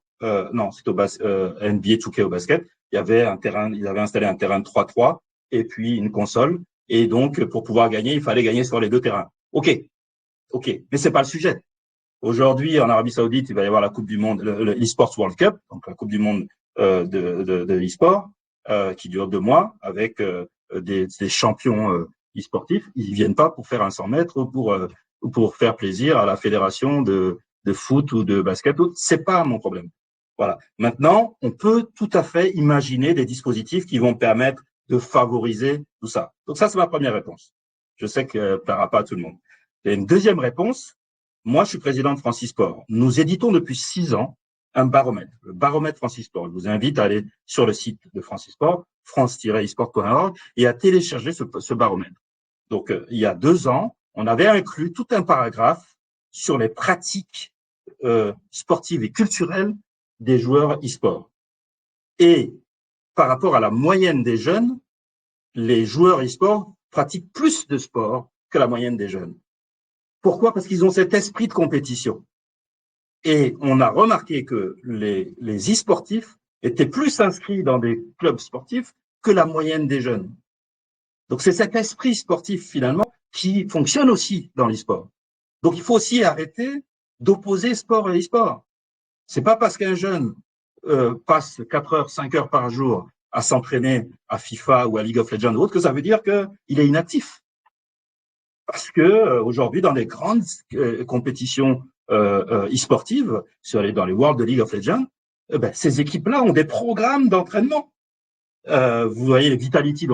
non, c'est NBA 2K au basket, il y avait ils avaient installé un terrain de 3-3 et puis une console. Et donc, pour pouvoir gagner, il fallait gagner sur les deux terrains. OK, mais c'est pas le sujet. Aujourd'hui, en Arabie Saoudite, il va y avoir la Coupe du Monde, le eSports World Cup, donc la Coupe du Monde de l'e-sport, qui dure 2 mois, avec des champions e-sportifs. Ils viennent pas pour faire un 100 mètres ou pour faire plaisir à la fédération de foot ou de basket. C'est pas mon problème. Voilà. Maintenant, on peut tout à fait imaginer des dispositifs qui vont permettre de favoriser tout ça. Donc ça, c'est ma première réponse. Je sais que ça ne plaira pas à tout le monde. Et une deuxième réponse. Moi, je suis président de Francisport. Nous éditons depuis 6 ans un baromètre, le baromètre Francisport. Je vous invite à aller sur le site de Francisport, france-esport.org, et à télécharger ce baromètre. Donc, il y a 2 ans, on avait inclus tout un paragraphe sur les pratiques sportives et culturelles des joueurs e-sport. Et par rapport à la moyenne des jeunes, les joueurs e-sport pratiquent plus de sport que la moyenne des jeunes. Pourquoi? Parce qu'ils ont cet esprit de compétition. Et on a remarqué que les e-sportifs étaient plus inscrits dans des clubs sportifs que la moyenne des jeunes. Donc c'est cet esprit sportif finalement qui fonctionnent aussi dans l'e-sport. Donc, il faut aussi arrêter d'opposer sport et e-sport. C'est pas parce qu'un jeune passe 4 heures, 5 heures par jour à s'entraîner à FIFA ou à League of Legends ou autre que ça veut dire qu'il est inactif. Parce que aujourd'hui, dans les grandes compétitions e-sportives, dans les World de League of Legends, ces équipes-là ont des programmes d'entraînement. Vous voyez Vitality,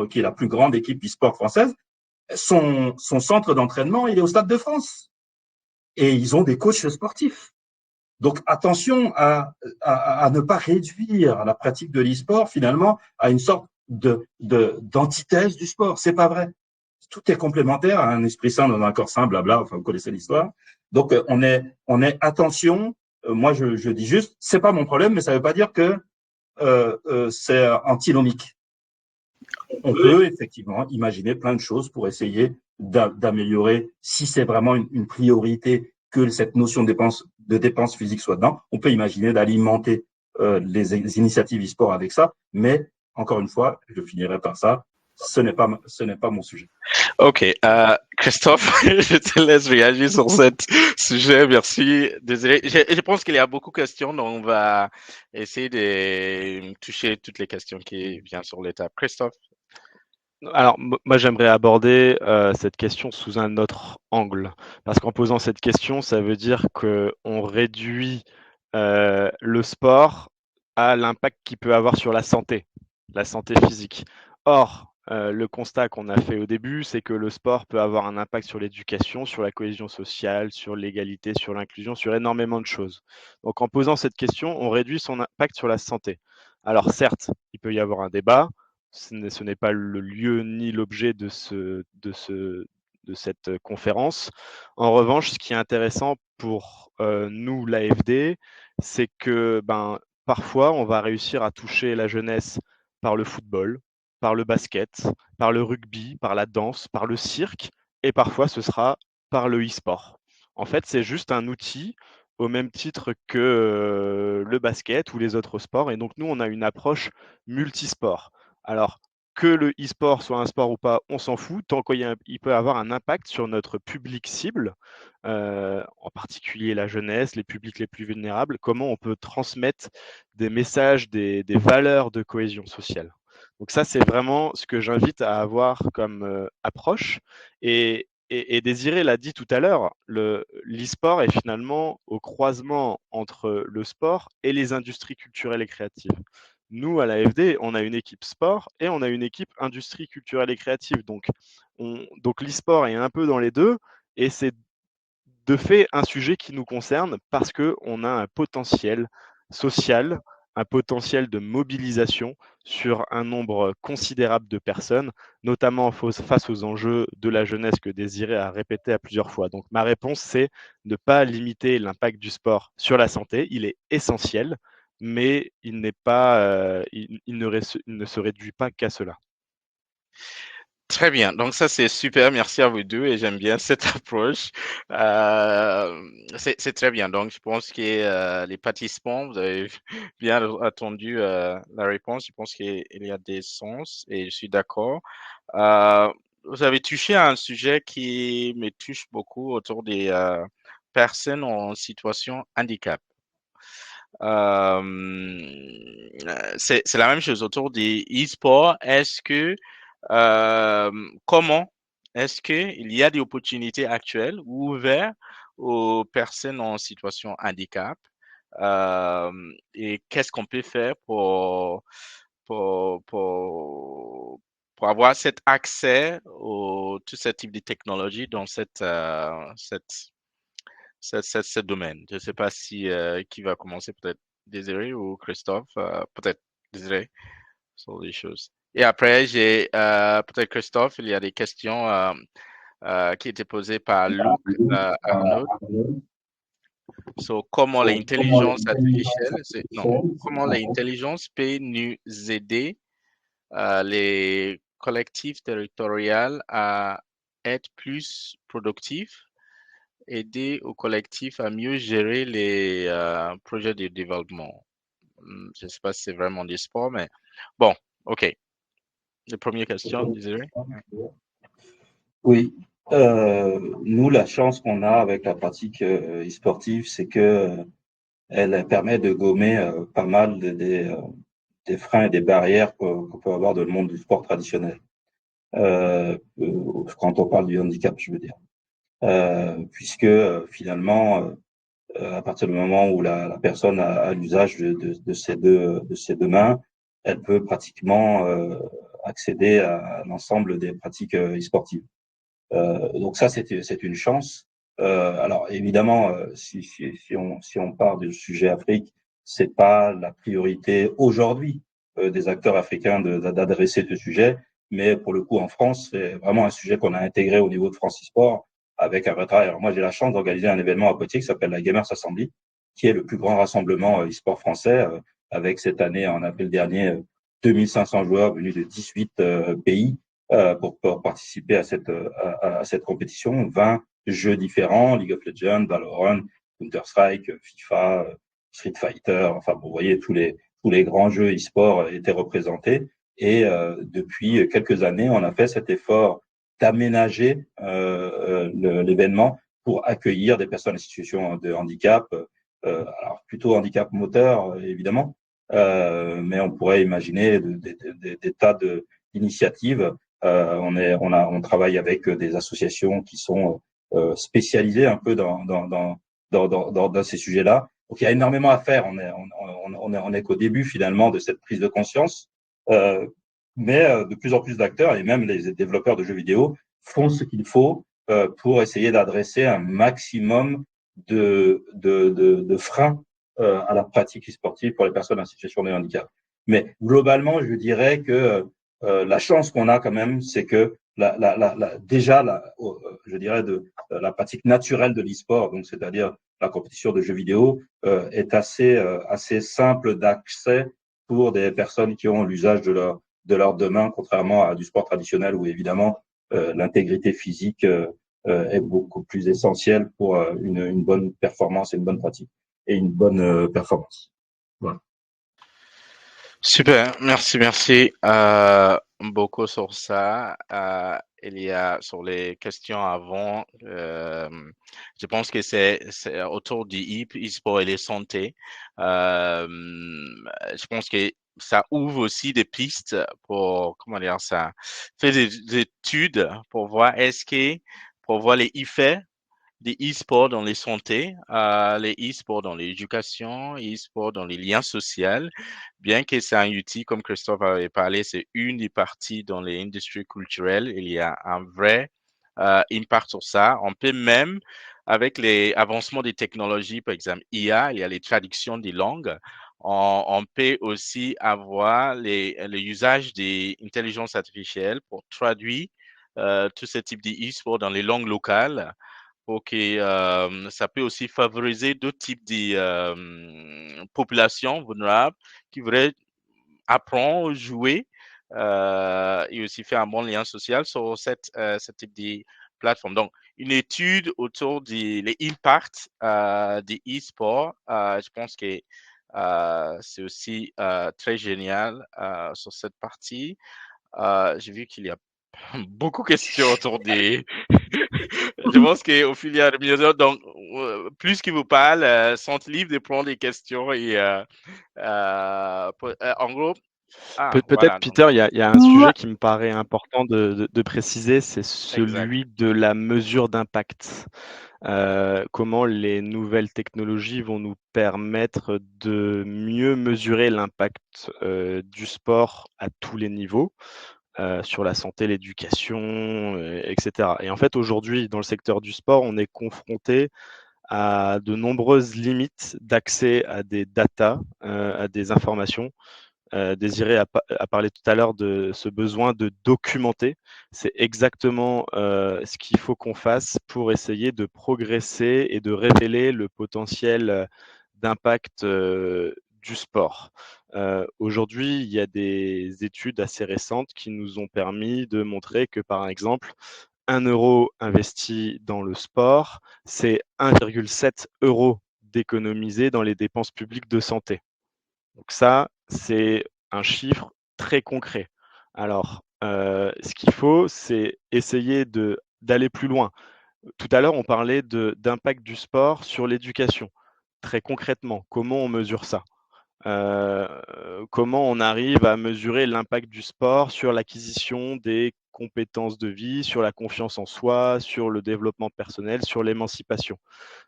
qui est la plus grande équipe e-sport française, son centre d'entraînement, il est au Stade de France. Et ils ont des coachs sportifs. Donc attention à ne pas réduire la pratique de l'e-sport finalement à une sorte d'antithèse du sport. C'est pas vrai. Tout est complémentaire, un esprit sain dans un corps sain, blabla. Enfin, vous connaissez l'histoire. Donc on est attention. Moi je dis juste, c'est pas mon problème, mais ça veut pas dire que c'est antinomique. On peut effectivement imaginer plein de choses pour essayer d'améliorer, si c'est vraiment une priorité que cette notion de dépense physique soit dedans. On peut imaginer d'alimenter les initiatives e-sport avec ça, mais encore une fois, je finirai par ça, ce n'est pas mon sujet. Ok, Christophe, je te laisse réagir sur ce sujet. Merci. Désolé, je pense qu'il y a beaucoup de questions, donc on va essayer de toucher toutes les questions qui viennent sur l'étape. Christophe. Alors, moi, j'aimerais aborder cette question sous un autre angle. Parce qu'en posant cette question, ça veut dire qu'on réduit le sport à l'impact qu'il peut avoir sur la santé physique. Or, le constat qu'on a fait au début, c'est que le sport peut avoir un impact sur l'éducation, sur la cohésion sociale, sur l'égalité, sur l'inclusion, sur énormément de choses. Donc, en posant cette question, on réduit son impact sur la santé. Alors, certes, il peut y avoir un débat. Ce n'est pas le lieu ni l'objet de cette conférence. En revanche, ce qui est intéressant pour nous, l'AFD, c'est que parfois, on va réussir à toucher la jeunesse par le football, par le basket, par le rugby, par la danse, par le cirque, et parfois ce sera par le e-sport. En fait, c'est juste un outil au même titre que le basket ou les autres sports. Et donc, nous, on a une approche multisport. Alors, que le e-sport soit un sport ou pas, on s'en fout, tant qu'il peut avoir un impact sur notre public cible, en particulier la jeunesse, les publics les plus vulnérables, comment on peut transmettre des messages, des valeurs de cohésion sociale. Donc ça, c'est vraiment ce que j'invite à avoir comme approche. Et Désiré l'a dit tout à l'heure, l'e-sport est finalement au croisement entre le sport et les industries culturelles et créatives. Nous, à l'AFD, on a une équipe sport et on a une équipe industrie culturelle et créative. Donc l'e-sport est un peu dans les deux et c'est de fait un sujet qui nous concerne parce qu'on a un potentiel social, un potentiel de mobilisation sur un nombre considérable de personnes, notamment face aux enjeux de la jeunesse que Désiré a répété à plusieurs fois. Donc ma réponse, c'est ne pas limiter l'impact du sport sur la santé. Il est essentiel, mais il ne se réduit pas qu'à cela. Très bien. Donc ça, c'est super. Merci à vous deux et j'aime bien cette approche. C'est très bien. Donc je pense que les participants, vous avez bien attendu la réponse. Je pense qu'il y a des sens et je suis d'accord. Vous avez touché à un sujet qui me touche beaucoup autour des personnes en situation handicap. C'est la même chose autour des e-sports. Comment est-ce qu'il y a des opportunités actuelles ou ouvertes aux personnes en situation handicap? Et qu'est-ce qu'on peut faire pour, pour, pour avoir cet accès à tout ce type de technologie dans ce domaine? Je ne sais pas si qui va commencer, peut-être Désiré ou Christophe, peut-être Désiré sur les choses. Et après, j'ai peut-être Christophe, il y a des questions qui étaient posées par Luc Arnaud. Comment l'intelligence artificielle, comment l'intelligence peut nous aider, les collectifs territoriaux, à être plus productifs, aider aux collectifs à mieux gérer les projets de développement. Je ne sais pas si c'est vraiment des sports, mais bon, OK. La première question, désolé. Oui, nous, la chance qu'on a avec la pratique e-sportive, c'est que elle permet de gommer pas mal des freins et des barrières qu'on peut avoir dans le monde du sport traditionnel. Quand on parle du handicap, je veux dire. Puisque finalement, à partir du moment où la personne a l'usage de ses deux mains, elle peut pratiquement accéder à l'ensemble des pratiques e-sportives. Donc ça, c'est une chance. Alors évidemment, si on part du sujet Afrique, c'est pas la priorité aujourd'hui des acteurs africains d'adresser ce sujet, mais pour le coup en France, c'est vraiment un sujet qu'on a intégré au niveau de France eSport avec un vrai travail. Alors moi, j'ai la chance d'organiser un événement à Poitiers qui s'appelle la Gamers Assembly, qui est le plus grand rassemblement e-sport français, avec cette année, en avril dernier, 2500 joueurs venus de 18 pays pour participer à cette compétition. 20 jeux différents, League of Legends, Valorant, Counter-Strike, FIFA, Street Fighter, enfin, vous voyez, tous les grands jeux e-sport étaient représentés. Et depuis quelques années, on a fait cet effort d'aménager l'événement pour accueillir des personnes en situation de handicap, alors plutôt handicap moteur, évidemment, mais on pourrait imaginer des tas d'initiatives. On travaille avec des associations qui sont spécialisées un peu dans ces sujets-là. Donc il y a énormément à faire. On est qu'au début finalement de cette prise de conscience, mais de plus en plus d'acteurs et même les développeurs de jeux vidéo font ce qu'il faut pour essayer d'adresser un maximum de freins à la pratique sportive pour les personnes en situation de handicap. Mais globalement, je dirais que la chance qu'on a quand même, c'est que je dirais la pratique naturelle de l'e-sport, donc c'est-à-dire la compétition de jeux vidéo, est assez simple d'accès pour des personnes qui ont l'usage de leurs deux mains, contrairement à du sport traditionnel où évidemment l'intégrité physique est beaucoup plus essentielle pour une bonne performance et une bonne pratique et une bonne performance. Voilà. Super, merci beaucoup sur ça. Il y a sur les questions avant, je pense que c'est autour du e-sport et les santé. Je pense que ça ouvre aussi des pistes pour, comment dire ça, faire des études pour voir pour voir les effets des e-sports dans les santé, les e-sports dans l'éducation, e-sports dans les liens sociaux. Bien que c'est un outil, comme Christophe avait parlé, c'est une des parties dans les industries culturelles. Il y a un vrai impact sur ça. On peut même, avec les avancements des technologies, par exemple IA, il y a les traductions des langues. On peut aussi avoir l'usage des intelligences artificielles pour traduire tout ce type d'e-sport dans les langues locales. Ok, ça peut aussi favoriser d'autres types de populations vulnérables qui voudraient apprendre, jouer et aussi faire un bon lien social sur ce type de plateforme. Donc, une étude autour des impacts des e-sports, je pense que c'est aussi très génial sur cette partie. J'ai vu qu'il y a beaucoup de questions autour des. Je pense qu'au fil et à mesure, donc, plus qu'il vous parle, sont libres de prendre des questions et en gros, Peut-être, voilà, donc, Peter, il y a un sujet qui me paraît important de préciser, c'est exact. celui de la mesure d'impact. Comment les nouvelles technologies vont nous permettre de mieux mesurer l'impact du sport à tous les niveaux, sur la santé, l'éducation, etc. Et en fait, aujourd'hui, dans le secteur du sport, on est confronté à de nombreuses limites d'accès à des datas, à des informations. Désiré a parlé tout à l'heure de ce besoin de documenter. C'est exactement ce qu'il faut qu'on fasse pour essayer de progresser et de révéler le potentiel d'impact du sport. Aujourd'hui, il y a des études assez récentes qui nous ont permis de montrer que, par exemple, 1 euro investi dans le sport, c'est 1,7 € d'économiser dans les dépenses publiques de santé. Donc ça, c'est un chiffre très concret. Alors, ce qu'il faut, c'est essayer de d'aller plus loin. Tout à l'heure, on parlait d'impact du sport sur l'éducation. Très concrètement, comment on mesure ça? Comment on arrive à mesurer l'impact du sport sur l'acquisition des compétences de vie, sur la confiance en soi, sur le développement personnel, sur l'émancipation?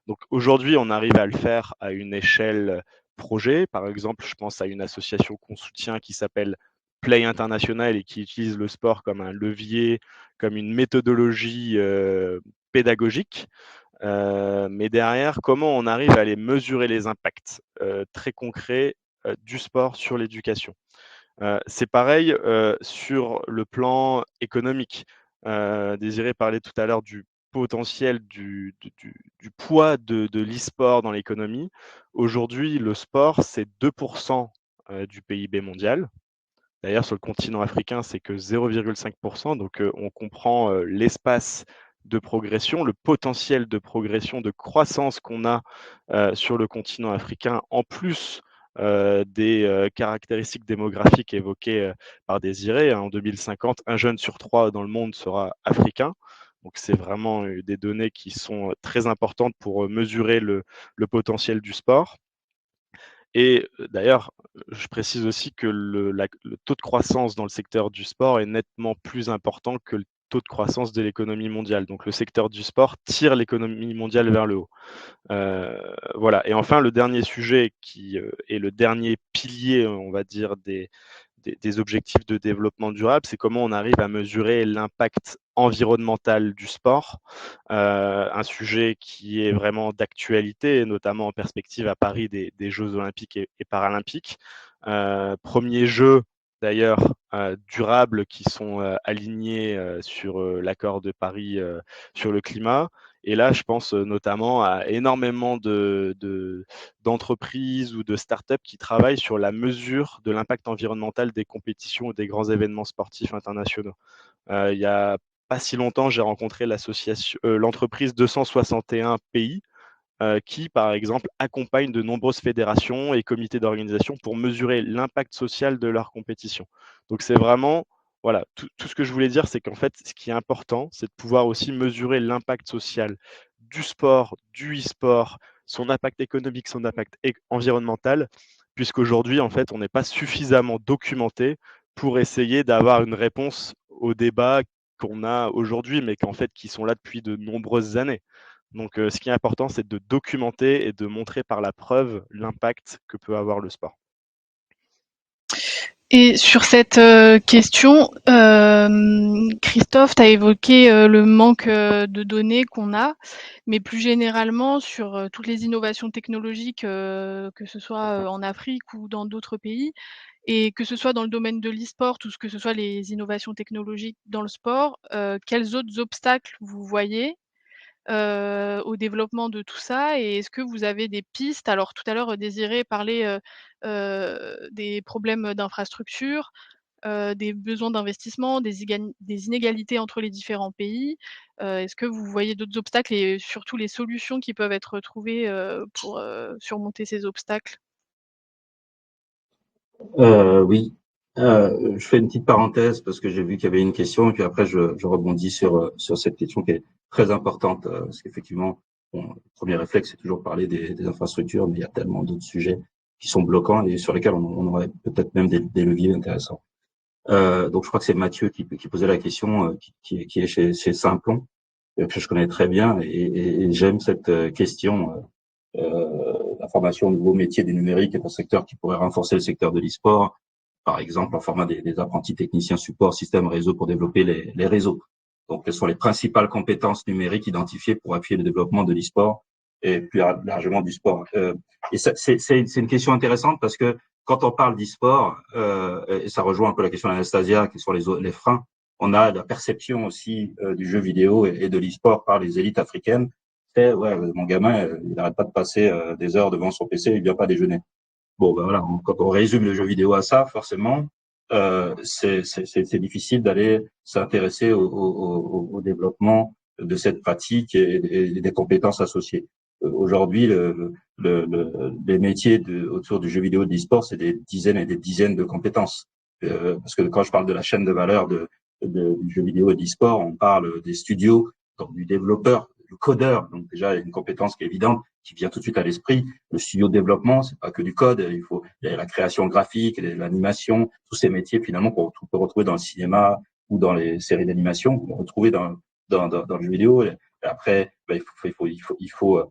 Donc aujourd'hui, on arrive à le faire à une échelle projet. Par exemple, je pense à une association qu'on soutient qui s'appelle Play International et qui utilise le sport comme un levier, comme une méthodologie pédagogique. Mais derrière, comment on arrive à aller mesurer les impacts très concrets du sport sur l'éducation? C'est pareil sur le plan économique. Désiré parlait tout à l'heure du potentiel du poids de l'e-sport dans l'économie. Aujourd'hui, le sport, c'est 2% du PIB mondial. D'ailleurs, sur le continent africain, c'est que 0,5%. Donc, on comprend l'espace de progression, le potentiel de progression, de croissance qu'on a sur le continent africain, en plus des caractéristiques démographiques évoquées par Désiré. En 2050, un jeune sur 3 dans le monde sera africain. Donc, c'est vraiment des données qui sont très importantes pour mesurer le potentiel du sport. Et d'ailleurs, je précise aussi que le taux de croissance dans le secteur du sport est nettement plus important que le taux de croissance de l'économie mondiale. Donc le secteur du sport tire l'économie mondiale vers le haut. Voilà. Et enfin, le dernier sujet qui est le dernier pilier, on va dire, des objectifs de développement durable, c'est comment on arrive à mesurer l'impact environnemental du sport, un sujet qui est vraiment d'actualité, notamment en perspective à Paris des Jeux olympiques et paralympiques. Premiers Jeux d'ailleurs durables qui sont alignés sur l'accord de Paris sur le climat. Et là, je pense notamment à énormément d'entreprises ou de startups qui travaillent sur la mesure de l'impact environnemental des compétitions ou des grands événements sportifs internationaux. Il y a pas si longtemps, j'ai rencontré l'entreprise 261 pays qui, par exemple, accompagne de nombreuses fédérations et comités d'organisation pour mesurer l'impact social de leurs compétitions. Donc c'est vraiment, voilà, tout ce que je voulais dire, c'est qu'en fait, ce qui est important, c'est de pouvoir aussi mesurer l'impact social du sport, du e-sport, son impact économique, son impact environnemental, puisqu'aujourd'hui, en fait, on n'est pas suffisamment documenté pour essayer d'avoir une réponse aux débats qu'on a aujourd'hui, mais qu'en fait, qui sont là depuis de nombreuses années. Donc, ce qui est important, c'est de documenter et de montrer par la preuve l'impact que peut avoir le sport. Et sur cette question, Christophe, tu as évoqué le manque de données qu'on a, mais plus généralement sur toutes les innovations technologiques, que ce soit en Afrique ou dans d'autres pays, et que ce soit dans le domaine de l'e-sport ou que ce soit les innovations technologiques dans le sport, quels autres obstacles vous voyez au développement de tout ça? Et est-ce que vous avez des pistes? Alors tout à l'heure, Désiré parlait des problèmes d'infrastructure, des besoins d'investissement, des inégalités entre les différents pays. Est-ce que vous voyez d'autres obstacles et surtout les solutions qui peuvent être trouvées pour surmonter ces obstacles? Oui. Je fais une petite parenthèse parce que j'ai vu qu'il y avait une question et puis après je rebondis sur cette question qui est très importante parce qu'effectivement, bon, le premier réflexe c'est toujours parler des infrastructures, mais il y a tellement d'autres sujets qui sont bloquants et sur lesquels on aurait peut-être même des leviers intéressants. Donc je crois que c'est Mathieu qui posait la question, qui est chez Simplon, que je connais très bien et j'aime cette question. La formation au nouveau métier du numérique est un secteur qui pourrait renforcer le secteur de l'e-sport, par exemple en format des apprentis techniciens support, système réseau pour développer les réseaux. Donc, quelles sont les principales compétences numériques identifiées pour appuyer le développement de l'e-sport et plus largement du sport. Et c'est une question intéressante parce que quand on parle d'e-sport, et ça rejoint un peu la question d'Anastasia, qui sont les freins, on a la perception aussi du jeu vidéo et de l'e-sport par les élites africaines. C'est, ouais, mon gamin, il n'arrête pas de passer des heures devant son PC, il vient pas déjeuner. Bon, ben voilà, quand on résume le jeu vidéo à ça, forcément, c'est difficile d'aller s'intéresser au développement de cette pratique et des compétences associées. Aujourd'hui, les métiers autour du jeu vidéo de l'e-sport, c'est des dizaines et des dizaines de compétences. Parce que quand je parle de la chaîne de valeur du jeu vidéo et de l'e-sport, on parle des studios donc du développeur, du codeur. Donc déjà, il y a une compétence qui est évidente, qui vient tout de suite à l'esprit. Le studio de développement, c'est pas que du code. Il y a la création graphique, l'animation, tous ces métiers finalement qu'on peut retrouver dans le cinéma ou dans les séries d'animation, qu'on peut retrouver dans le jeu vidéo. Et après, il faut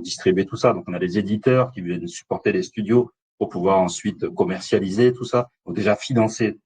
distribuer tout ça. Donc on a des éditeurs qui viennent supporter les studios pour pouvoir ensuite commercialiser tout ça. Donc déjà financer.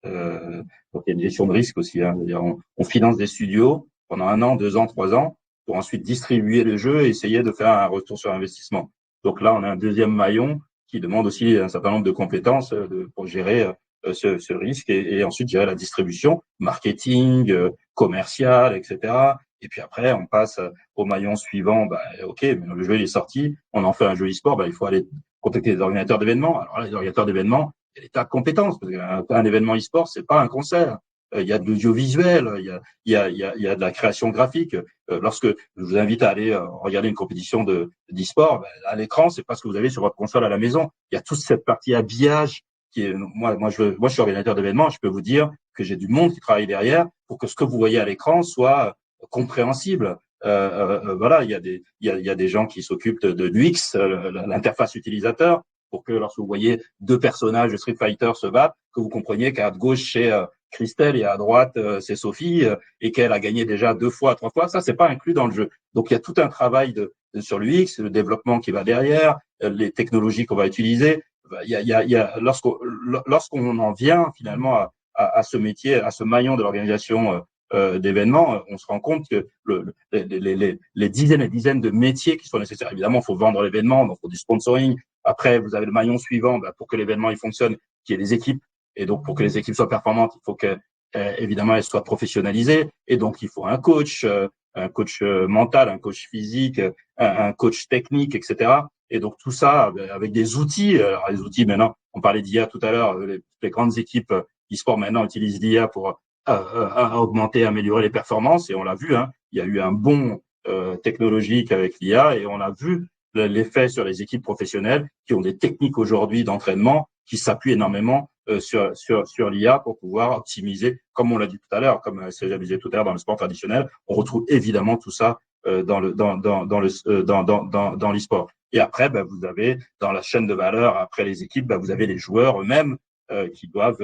Donc il y a une gestion de risque aussi. Hein. C'est-à-dire on finance des studios pendant 1 an, 2 ans, 3 ans pour ensuite distribuer le jeu et essayer de faire un retour sur investissement. Donc là, on a un deuxième maillon qui demande aussi un certain nombre de compétences pour gérer ce risque et ensuite gérer la distribution, marketing, commercial, etc. Et puis après, on passe au maillon suivant. Ok, mais le jeu il est sorti, on en fait un jeu e-sport. Il faut aller contacter les organisateurs d'événements. Alors là, les organisateurs d'événements, il y a des tas de compétences. Parce qu'un événement e-sport, c'est pas un concert. Il y a de l'audiovisuel, il y a de la création graphique. Lorsque je vous invite à aller regarder une compétition d'e-sport, à l'écran, c'est pas ce que vous avez sur votre console à la maison. Il y a toute cette partie habillage qui est, moi, je suis organisateur d'événements, je peux vous dire que j'ai du monde qui travaille derrière pour que ce que vous voyez à l'écran soit compréhensible. Voilà, il y a des gens qui s'occupent de l'UX, l'interface utilisateur, pour que lorsque vous voyez 2 personnages de Street Fighter se battre, que vous compreniez qu'à gauche c'est Christelle et à droite c'est Sophie et qu'elle a gagné déjà 2 fois, 3 fois. Ça, c'est pas inclus dans le jeu. Donc il y a tout un travail sur l'UX, le développement qui va derrière, les technologies qu'on va utiliser. Lorsqu'on en vient finalement à ce métier, à ce maillon de l'organisation d'événements, on se rend compte que les dizaines et dizaines de métiers qui sont nécessaires. Évidemment, il faut vendre l'événement, donc il faut du sponsoring. Après, vous avez le maillon suivant, pour que l'événement il fonctionne, qui est les équipes. Et donc, pour que les équipes soient performantes, il faut que évidemment elles soient professionnalisées. Et donc, il faut un coach mental, un coach physique, un coach technique, etc. Et donc tout ça avec des outils. Alors les outils maintenant, on parlait d'IA tout à l'heure. Les grandes équipes e-sport maintenant utilisent l'IA pour augmenter, améliorer les performances. Et on l'a vu, hein, il y a eu un bond technologique avec l'IA et on a vu l'effet sur les équipes professionnelles qui ont des techniques aujourd'hui d'entraînement qui s'appuient énormément sur l'IA pour pouvoir optimiser, comme on l'a dit tout à l'heure, comme c'est disait tout à l'heure dans le sport traditionnel. On retrouve évidemment tout ça dans l'e-sport. Et après, vous avez dans la chaîne de valeur, après les équipes, vous avez les joueurs eux-mêmes qui doivent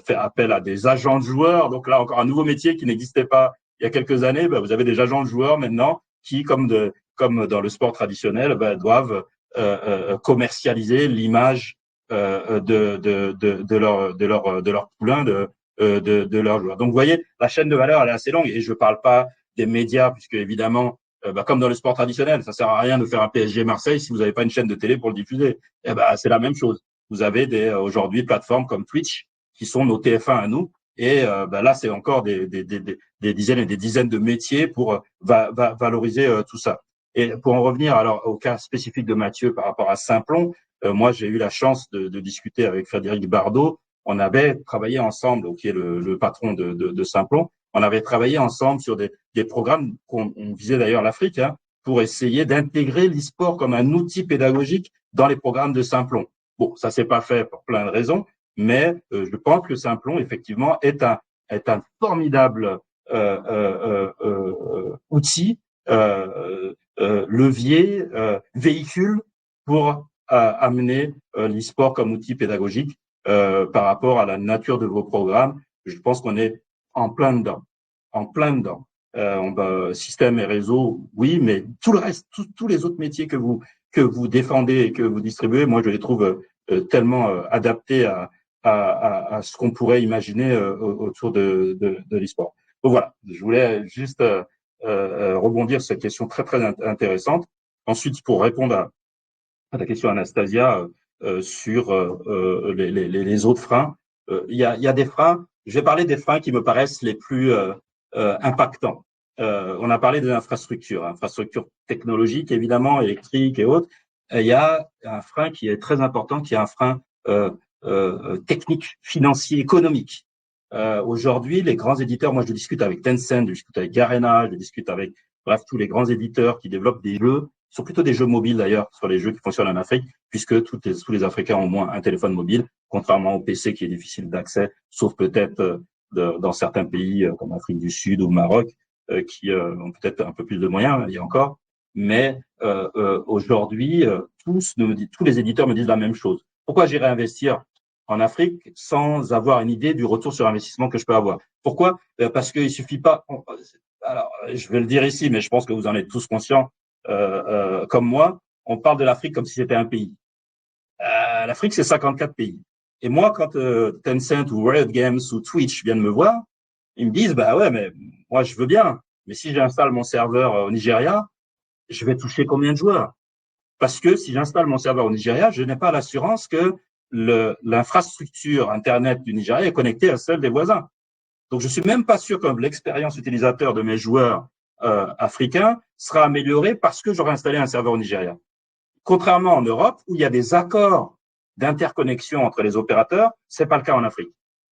faire appel à des agents de joueurs. Donc là, encore un nouveau métier qui n'existait pas il y a quelques années. Vous avez des agents de joueurs maintenant qui, comme dans le sport traditionnel, doivent commercialiser l'image de leur poulain, de leurs joueurs. Donc, vous voyez, la chaîne de valeur, elle est assez longue et je ne parle pas des médias, puisque évidemment, comme dans le sport traditionnel, ça sert à rien de faire un PSG Marseille si vous n'avez pas une chaîne de télé pour le diffuser. C'est la même chose. Vous avez aujourd'hui plateformes comme Twitch qui sont nos TF1 à nous. Et là, c'est encore des dizaines et des dizaines de métiers pour valoriser tout ça. Et pour en revenir alors au cas spécifique de Mathieu par rapport à Simplon, moi, j'ai eu la chance de discuter avec Frédéric Bardot. On avait travaillé ensemble, qui est le patron de Simplon. On avait travaillé ensemble sur des programmes qu'on visait d'ailleurs l'Afrique, hein, pour essayer d'intégrer l'e-sport comme un outil pédagogique dans les programmes de Simplon. Bon, ça s'est pas fait pour plein de raisons, mais je pense que Simplon, effectivement, est un formidable outil, levier, véhicule pour amener l'e-sport comme outil pédagogique par rapport à la nature de vos programmes. Je pense qu'on est en plein dedans. Système et réseau, oui, mais tout le reste, tous les autres métiers que vous défendez et que vous distribuez, moi je les trouve tellement adaptés à ce qu'on pourrait imaginer autour de l'e-sport. Donc voilà, je voulais juste rebondir sur cette question très très intéressante. Ensuite, pour répondre à ta question, Anastasia, sur les autres freins, il y a des freins. Je vais parler des freins qui me paraissent les plus impactants. On a parlé des infrastructures technologiques, évidemment, électriques et autres. Il y a un frein qui est très important, qui est un frein technique, financier, économique. Aujourd'hui, les grands éditeurs, moi je discute avec Tencent, je discute avec Garena, je discute avec tous les grands éditeurs qui développent des jeux, sont plutôt des jeux mobiles d'ailleurs, sur les jeux qui fonctionnent en Afrique, puisque tous les Africains ont au moins un téléphone mobile, contrairement au PC qui est difficile d'accès, sauf peut-être dans certains pays comme l'Afrique du Sud ou le Maroc, qui ont peut-être un peu plus de moyens, il y a encore. Mais aujourd'hui, tous les éditeurs me disent la même chose. Pourquoi j'irais investir en Afrique sans avoir une idée du retour sur investissement que je peux avoir? Pourquoi? Parce qu'il suffit pas. Alors, je vais le dire ici, mais je pense que vous en êtes tous conscients, comme moi. On parle de l'Afrique comme si c'était un pays. L'Afrique, c'est 54 pays. Et moi, quand Tencent ou Riot Games ou Twitch viennent me voir, ils me disent, bah ouais, mais moi, je veux bien. Mais si j'installe mon serveur au Nigeria, je vais toucher combien de joueurs? Parce que si j'installe mon serveur au Nigeria, je n'ai pas l'assurance que l'infrastructure Internet du Nigeria est connectée à celle des voisins. Donc, je suis même pas sûr que l'expérience utilisateur de mes joueurs africains sera améliorée parce que j'aurai installé un serveur au Nigeria. Contrairement en Europe, où il y a des accords d'interconnexion entre les opérateurs, c'est pas le cas en Afrique.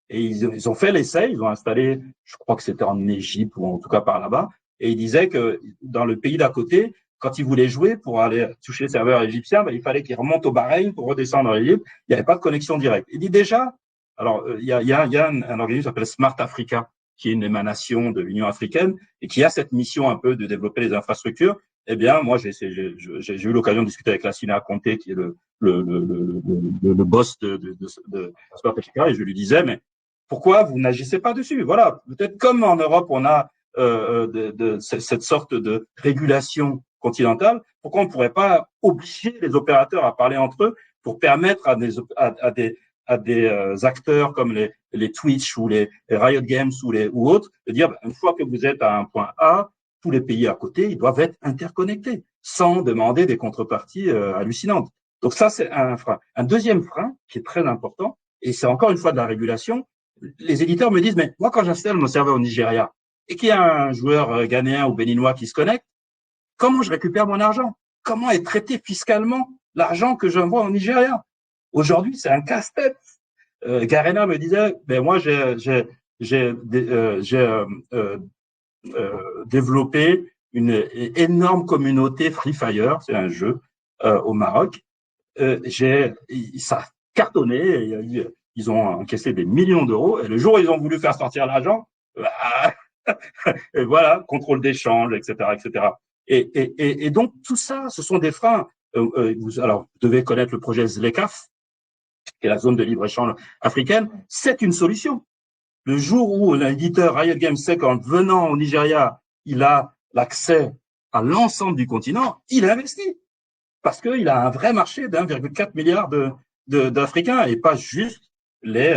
Et ils ont fait l'essai, ils ont installé, je crois que c'était en Égypte ou en tout cas par là-bas, et ils disaient que dans le pays d'à côté, quand ils voulaient jouer pour aller toucher le serveur égyptien, il fallait qu'ils remontent au Bahreïn pour redescendre en Égypte. Il n'y avait pas de connexion directe. Il dit déjà, alors il y a un organisme qui s'appelle Smart Africa, qui est une émanation de l'Union africaine et qui a cette mission un peu de développer les infrastructures. Eh bien, moi, j'ai eu l'occasion de discuter avec Lassina Conté, qui est le boss de Smart Africa, et je lui disais, mais pourquoi vous n'agissez pas dessus? Voilà, peut-être comme en Europe, on a cette sorte de régulation continentale, pourquoi on ne pourrait pas obliger les opérateurs à parler entre eux pour permettre à des acteurs comme les Twitch ou les Riot Games ou autres de dire, une fois que vous êtes à un point A, tous les pays à côté, ils doivent être interconnectés sans demander des contreparties hallucinantes. Donc ça, c'est un frein. Un deuxième frein qui est très important, et c'est encore une fois de la régulation, les éditeurs me disent, mais moi, quand j'installe mon serveur au Nigeria et qu'il y a un joueur ghanéen ou béninois qui se connecte, comment je récupère mon argent? Comment est traité fiscalement l'argent que j'envoie au Nigeria? Aujourd'hui, c'est un casse-tête. Garena me disait, ben moi, j'ai développé une énorme communauté Free Fire, c'est un jeu au Maroc. Ça a cartonné, ils ont encaissé des millions d'euros, et le jour où ils ont voulu faire sortir l'argent, et voilà, contrôle d'échange, etc., etc. Et donc tout ça, ce sont des freins. Alors, vous devez connaître le projet ZLECAf, qui est la zone de libre-échange africaine. C'est une solution. Le jour où l'éditeur Riot Games sait qu'en venant au Nigeria, il a l'accès à l'ensemble du continent, il investit. Parce qu'il a un vrai marché d'1,4 milliard d'Africains et pas juste les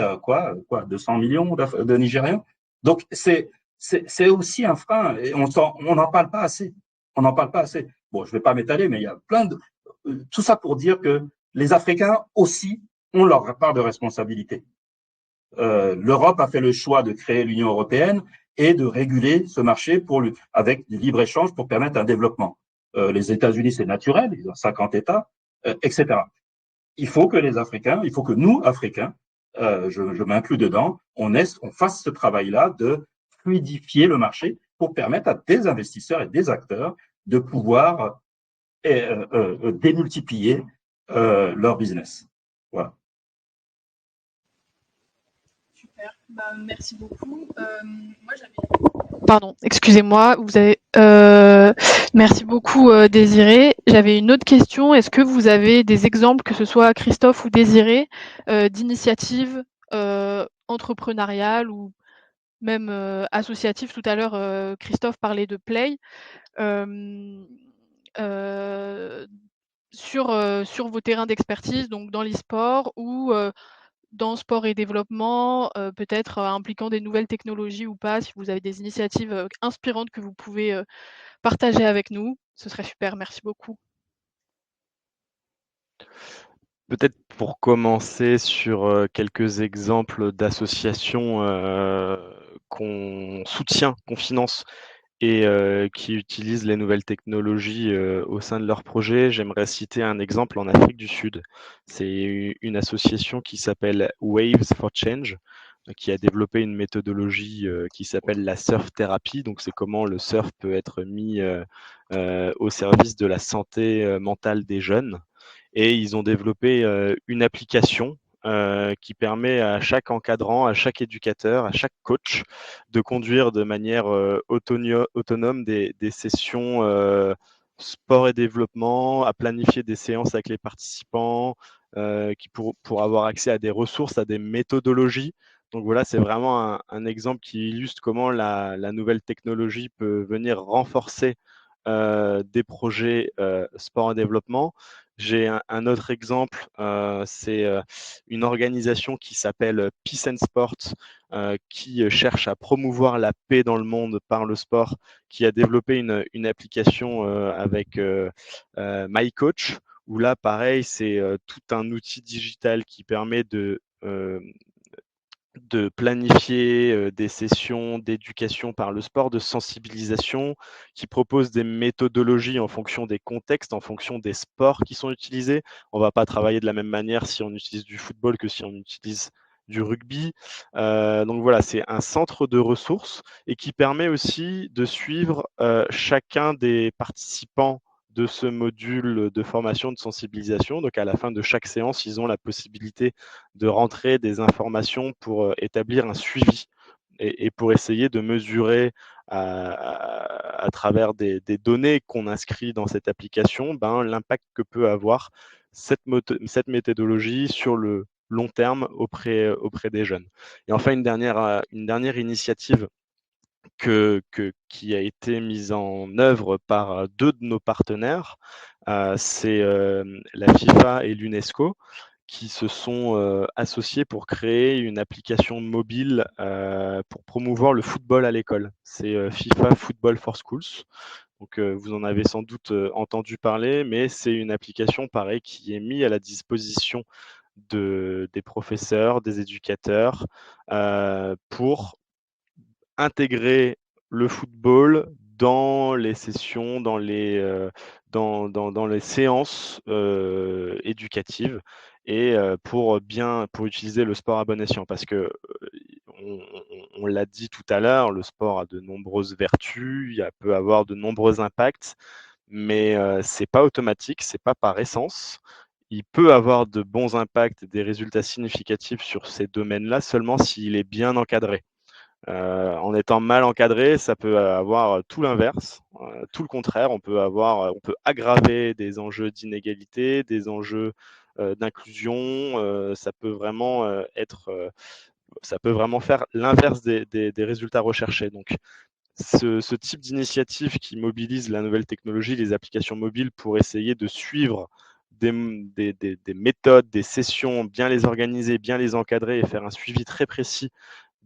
200 millions de Nigériens. Donc c'est aussi un frein et on n'en parle pas assez. On n'en parle pas assez. Bon, je vais pas m'étaler, mais il y a plein de tout ça pour dire que les Africains aussi ont leur part de responsabilité. L'Europe a fait le choix de créer l'Union européenne et de réguler ce marché avec du libre-échange pour permettre un développement. Les États-Unis, c'est naturel, ils ont 50 États, etc. Il faut que les Africains, il faut que nous, Africains, je m'inclus dedans, on fasse ce travail-là de fluidifier le marché pour permettre à des investisseurs et des acteurs de pouvoir démultiplier leur business. Voilà. Super, merci beaucoup. Pardon, excusez-moi, merci beaucoup Désiré. J'avais une autre question. Est-ce que vous avez des exemples, que ce soit Christophe ou Désiré, d'initiatives entrepreneuriales ou même associatives? Tout à l'heure, Christophe parlait de Play. Sur vos terrains d'expertise, donc dans l'e-sport ou dans sport et développement, peut-être impliquant des nouvelles technologies ou pas, si vous avez des initiatives inspirantes que vous pouvez partager avec nous, ce serait super. Merci beaucoup. Peut-être pour commencer sur quelques exemples d'associations qu'on soutient, qu'on finance et qui utilisent les nouvelles technologies au sein de leurs projets. J'aimerais citer un exemple en Afrique du Sud. C'est une association qui s'appelle Waves for Change, qui a développé une méthodologie qui s'appelle la surf thérapie. Donc, c'est comment le surf peut être mis au service de la santé mentale des jeunes. Et ils ont développé une application qui permet à chaque encadrant, à chaque éducateur, à chaque coach de conduire de manière autonome des sessions sport et développement, à planifier des séances avec les participants, pour avoir accès à des ressources, à des méthodologies. Donc voilà, c'est vraiment un exemple qui illustre comment la nouvelle technologie peut venir renforcer des projets sport et développement. J'ai un autre exemple, c'est une organisation qui s'appelle Peace and Sport, qui cherche à promouvoir la paix dans le monde par le sport, qui a développé une application avec MyCoach, où là, pareil, c'est tout un outil digital qui permet de planifier des sessions d'éducation par le sport, de sensibilisation, qui propose des méthodologies en fonction des contextes, en fonction des sports qui sont utilisés. On ne va pas travailler de la même manière si on utilise du football que si on utilise du rugby. Donc voilà, c'est un centre de ressources et qui permet aussi de suivre chacun des participants de ce module de formation de sensibilisation. Donc à la fin de chaque séance, ils ont la possibilité de rentrer des informations pour établir un suivi et pour essayer de mesurer à travers des données qu'on inscrit dans cette application, l'impact que peut avoir cette méthodologie sur le long terme auprès des jeunes. Et enfin, une dernière initiative qui a été mise en œuvre par 2 de nos partenaires, c'est la FIFA et l'UNESCO qui se sont associés pour créer une application mobile pour promouvoir le football à l'école. C'est FIFA Football for Schools. Donc, vous en avez sans doute entendu parler, mais c'est une application, pareil, qui est mise à la disposition des professeurs, des éducateurs, pour intégrer le football dans les sessions, dans les séances éducatives et pour utiliser le sport à bon escient. Parce que on l'a dit tout à l'heure, le sport a de nombreuses vertus, il peut avoir de nombreux impacts, mais c'est pas automatique, c'est pas par essence. Il peut avoir de bons impacts et des résultats significatifs sur ces domaines-là seulement s'il est bien encadré. En étant mal encadré, ça peut avoir tout l'inverse, tout le contraire. On peut aggraver des enjeux d'inégalité, des enjeux d'inclusion. Ça peut vraiment faire l'inverse des résultats recherchés. Donc, ce type d'initiative qui mobilise la nouvelle technologie, les applications mobiles, pour essayer de suivre des méthodes, des sessions, bien les organiser, bien les encadrer et faire un suivi très précis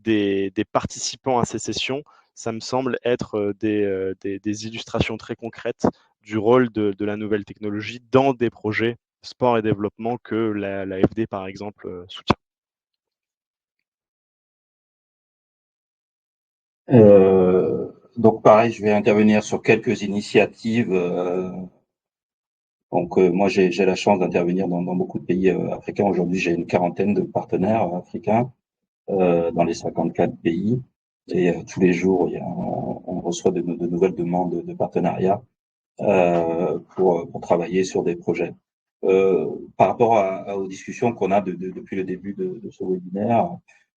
des participants à ces sessions, ça me semble être des illustrations très concrètes du rôle de la nouvelle technologie dans des projets sport et développement que la FD, par exemple, soutient. Donc pareil, je vais intervenir sur quelques initiatives. Moi, j'ai la chance d'intervenir dans beaucoup de pays africains. Aujourd'hui, j'ai une quarantaine de partenaires africains dans les 54 pays. Et tous les jours, on reçoit de nouvelles demandes de partenariat pour travailler sur des projets. Par rapport aux discussions qu'on a depuis le début de ce webinaire,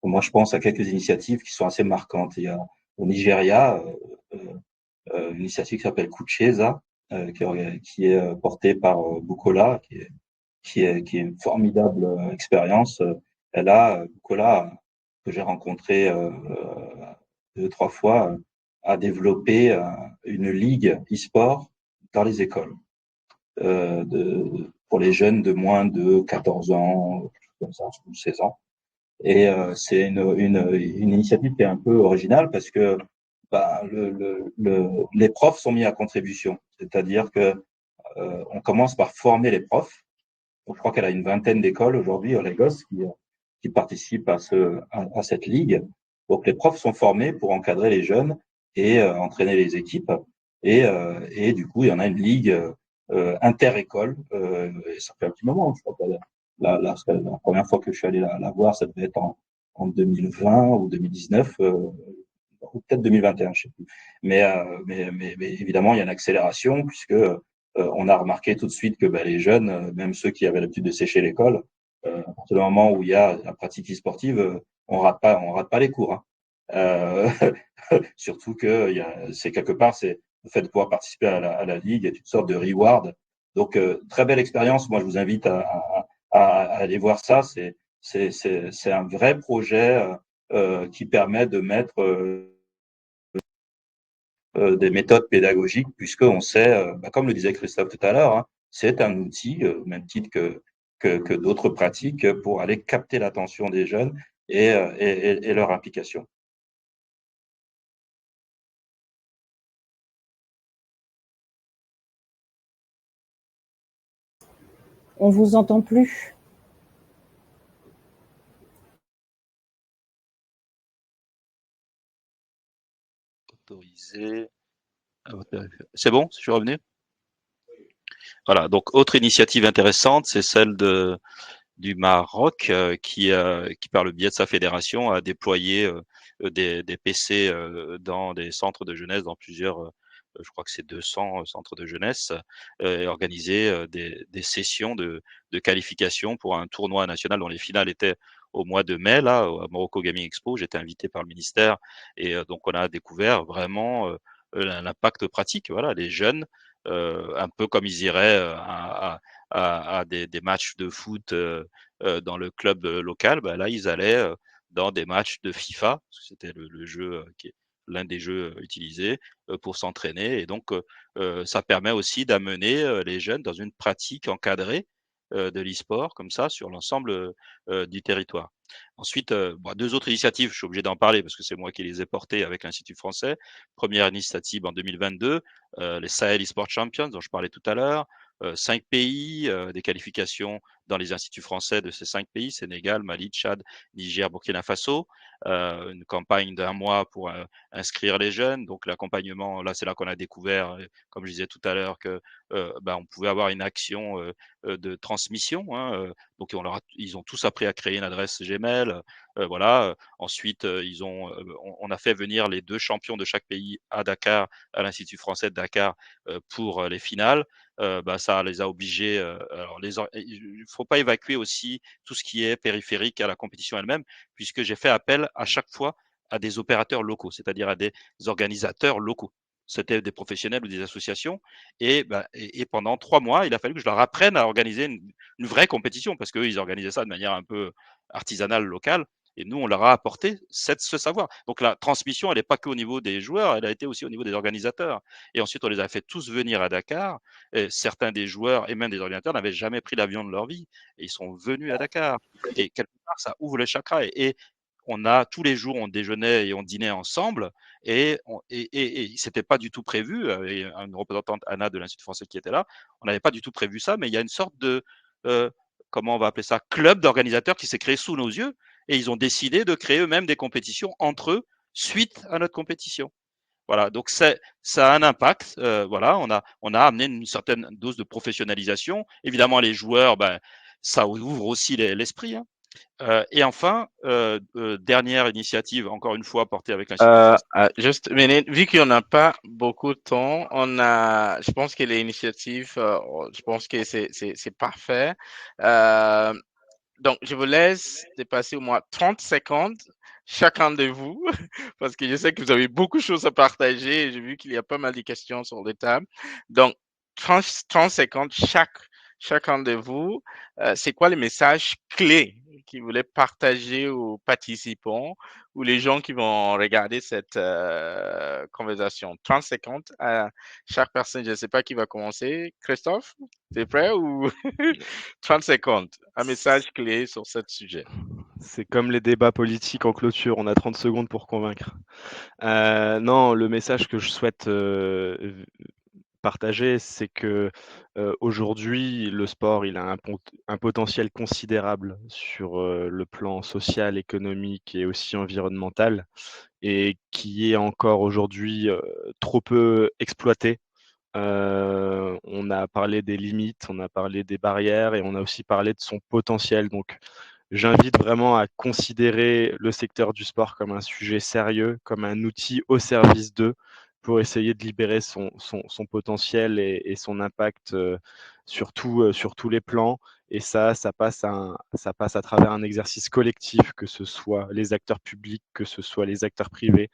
moi, je pense à quelques initiatives qui sont assez marquantes. Il y a au Nigeria une initiative qui s'appelle Kucheza, qui est portée par Bukola, qui est une formidable expérience. Bukola, que j'ai rencontré 2-3 fois, a développé une ligue e-sport dans les écoles pour les jeunes de moins de 14 ans, comme ça, ou 16 ans. Et c'est une initiative qui est un peu originale parce que les profs sont mis à contribution. C'est-à-dire que on commence par former les profs. Donc, je crois qu'elle a une vingtaine d'écoles aujourd'hui au Lagos qui participent à cette ligue. Donc les profs sont formés pour encadrer les jeunes et entraîner les équipes. Et du coup, il y en a une ligue inter-école. Et ça fait un petit moment, je crois que la première fois que je suis allé la voir, ça devait être en 2020 ou 2019, ou peut-être 2021, je sais plus. Mais évidemment, il y a une accélération puisque on a remarqué tout de suite que les jeunes, même ceux qui avaient l'habitude de sécher l'école, À partir du moment où il y a la pratique e-sportive, on rate pas les cours, hein. Surtout que c'est quelque part, c'est le fait de pouvoir participer à la ligue, il y a une sorte de reward. Donc, très belle expérience. Moi, je vous invite à aller voir ça. C'est un vrai projet qui permet de mettre des méthodes pédagogiques, puisqu'on sait, comme le disait Christophe tout à l'heure, hein, c'est un outil, au même titre que d'autres pratiques, pour aller capter l'attention des jeunes et leur implication. On vous entend plus. Autorisé. C'est bon, je suis revenu. Voilà, donc autre initiative intéressante, c'est celle du Maroc qui, par le biais de sa fédération, a déployé des PC dans des centres de jeunesse, dans plusieurs, je crois que c'est 200 centres de jeunesse, et organisé des sessions de qualification pour un tournoi national dont les finales étaient au mois de mai, là, au Morocco Gaming Expo. J'étais invité par le ministère et donc on a découvert vraiment l'impact pratique. Voilà, les jeunes, un peu comme ils iraient à des matchs de foot dans le club local, bah là, ils allaient dans des matchs de FIFA, parce que c'était le jeu qui est l'un des jeux utilisés pour s'entraîner. Et donc, ça permet aussi d'amener les jeunes dans une pratique encadrée de l'e-sport, comme ça, sur l'ensemble du territoire. Ensuite, deux autres initiatives, je suis obligé d'en parler parce que c'est moi qui les ai portées avec l'Institut français. Première initiative en 2022, les Sahel eSport Champions, dont je parlais tout à l'heure. 5 pays, des qualifications dans les instituts français de ces 5 pays, Sénégal, Mali, Tchad, Niger, Burkina Faso. Une campagne d'1 mois pour inscrire les jeunes. Donc l'accompagnement, là, c'est là qu'on a découvert, comme je disais tout à l'heure, que on pouvait avoir une action de transmission, hein. Donc ils ont tous appris à créer une adresse Gmail. Voilà. Ensuite, on a fait venir les 2 champions de chaque pays à Dakar, à l'Institut français de Dakar, pour les finales. Ça les a obligés. Alors il faut pas évacuer aussi tout ce qui est périphérique à la compétition elle-même, puisque j'ai fait appel à chaque fois à des opérateurs locaux, c'est-à-dire à des organisateurs locaux. C'était des professionnels ou des associations. Et pendant 3 mois, il a fallu que je leur apprenne à organiser une vraie compétition, parce qu'eux, ils organisaient ça de manière un peu artisanale, locale. Et nous, on leur a apporté ce savoir. Donc la transmission, elle n'est pas qu'au niveau des joueurs, elle a été aussi au niveau des organisateurs. Et ensuite, on les a fait tous venir à Dakar. Et certains des joueurs et même des organisateurs n'avaient jamais pris l'avion de leur vie. Et ils sont venus à Dakar. Et quelque part, ça ouvre le chakra. Et on a tous les jours, on déjeunait et on dînait ensemble. Et c'était pas du tout prévu. Et une représentante, Anna, de l'Institut français qui était là. On n'avait pas du tout prévu ça, mais il y a une sorte de, comment on va appeler ça, club d'organisateurs qui s'est créé sous nos yeux. Et ils ont décidé de créer eux-mêmes des compétitions entre eux suite à notre compétition. Voilà, donc ça a un impact. Voilà, on a amené une certaine dose de professionnalisation. Évidemment, les joueurs, ça ouvre aussi l'esprit, hein. Et enfin, dernière initiative, encore une fois portée avec l'Institut français. Juste une minute, vu qu'on n'a pas beaucoup de temps, je pense que les initiatives, je pense que c'est parfait. Donc, je vous laisse dépasser au moins 30 secondes chacun de vous, parce que je sais que vous avez beaucoup de choses à partager. J'ai vu qu'il y a pas mal de questions sur les tables. Donc, 30 secondes chacun de vous. C'est quoi le message clé que vous voulez partager aux participants ou les gens qui vont regarder cette conversation? 30 secondes à chaque personne. Je ne sais pas qui va commencer. Christophe, t'es prêt ou 30 secondes, un message clé sur ce sujet. C'est comme les débats politiques en clôture, on a 30 secondes pour convaincre. Non, le message que je souhaite partager, c'est que aujourd'hui, le sport, il a un potentiel considérable sur le plan social, économique et aussi environnemental, et qui est encore aujourd'hui trop peu exploité. On a parlé des limites, on a parlé des barrières et on a aussi parlé de son potentiel. Donc, j'invite vraiment à considérer le secteur du sport comme un sujet sérieux, comme un outil au service d'eux, pour essayer de libérer son potentiel et son impact sur tous les plans, Et ça passe à travers un exercice collectif, que ce soit les acteurs publics, que ce soit les acteurs privés,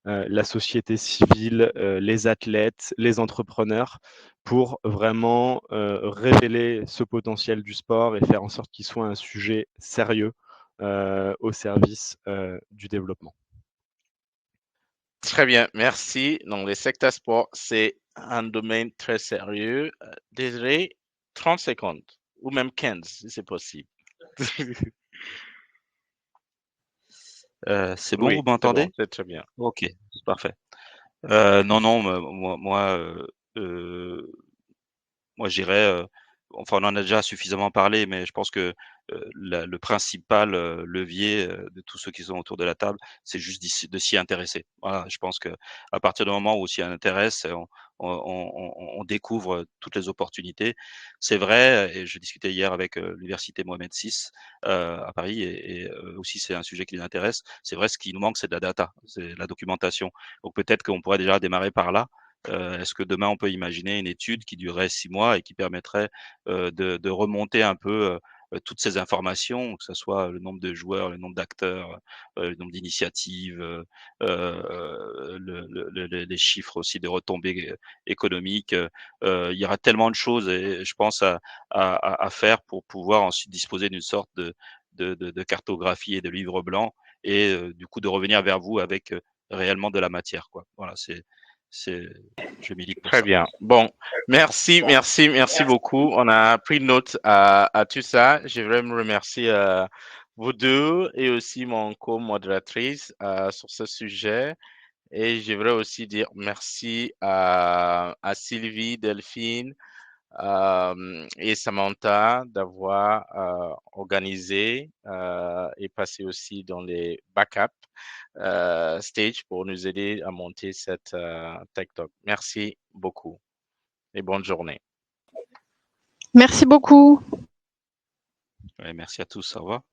la société civile, les athlètes, les entrepreneurs, pour vraiment révéler ce potentiel du sport et faire en sorte qu'il soit un sujet sérieux au service du développement. Très bien, merci. Donc, le secteur sport, c'est un domaine très sérieux. Désiré, 30 secondes ou même 15, si c'est possible. C'est bon, Oui, vous c'est m'entendez? bon, c'est très bien. Ok, c'est parfait. Non, non, moi, je dirais, enfin, on en a déjà suffisamment parlé, mais je pense que le principal levier de tous ceux qui sont autour de la table, c'est juste de s'y intéresser. Voilà, je pense que à partir du moment où on s'y intéresse, on découvre toutes les opportunités. C'est vrai, et je discutais hier avec l'université Mohamed VI à Paris, et eux aussi c'est un sujet qui les intéresse. C'est vrai, ce qui nous manque, c'est de la data, c'est la documentation. Donc peut-être qu'on pourrait déjà démarrer par là. Est-ce que demain on peut imaginer une étude qui durerait 6 mois et qui permettrait de remonter un peu toutes ces informations, que ce soit le nombre de joueurs, le nombre d'acteurs, le nombre d'initiatives, les chiffres aussi de retombées économiques. Il y aura tellement de choses, et je pense à faire pour pouvoir ensuite disposer d'une sorte de cartographie et de livre blanc, et du coup de revenir vers vous avec réellement de la matière, quoi. Voilà, je milite pour Très ça. bien. Bon, merci beaucoup. On a pris note à tout ça. Je voudrais me remercier vous deux et aussi mon co-modératrice sur ce sujet. Et je voudrais aussi dire merci à Sylvie, Delphine et Samantha d'avoir organisé et passé aussi dans les backups stage pour nous aider à monter cette Tech Talk. Merci beaucoup et bonne journée. Merci beaucoup. Ouais, merci à tous. Au revoir.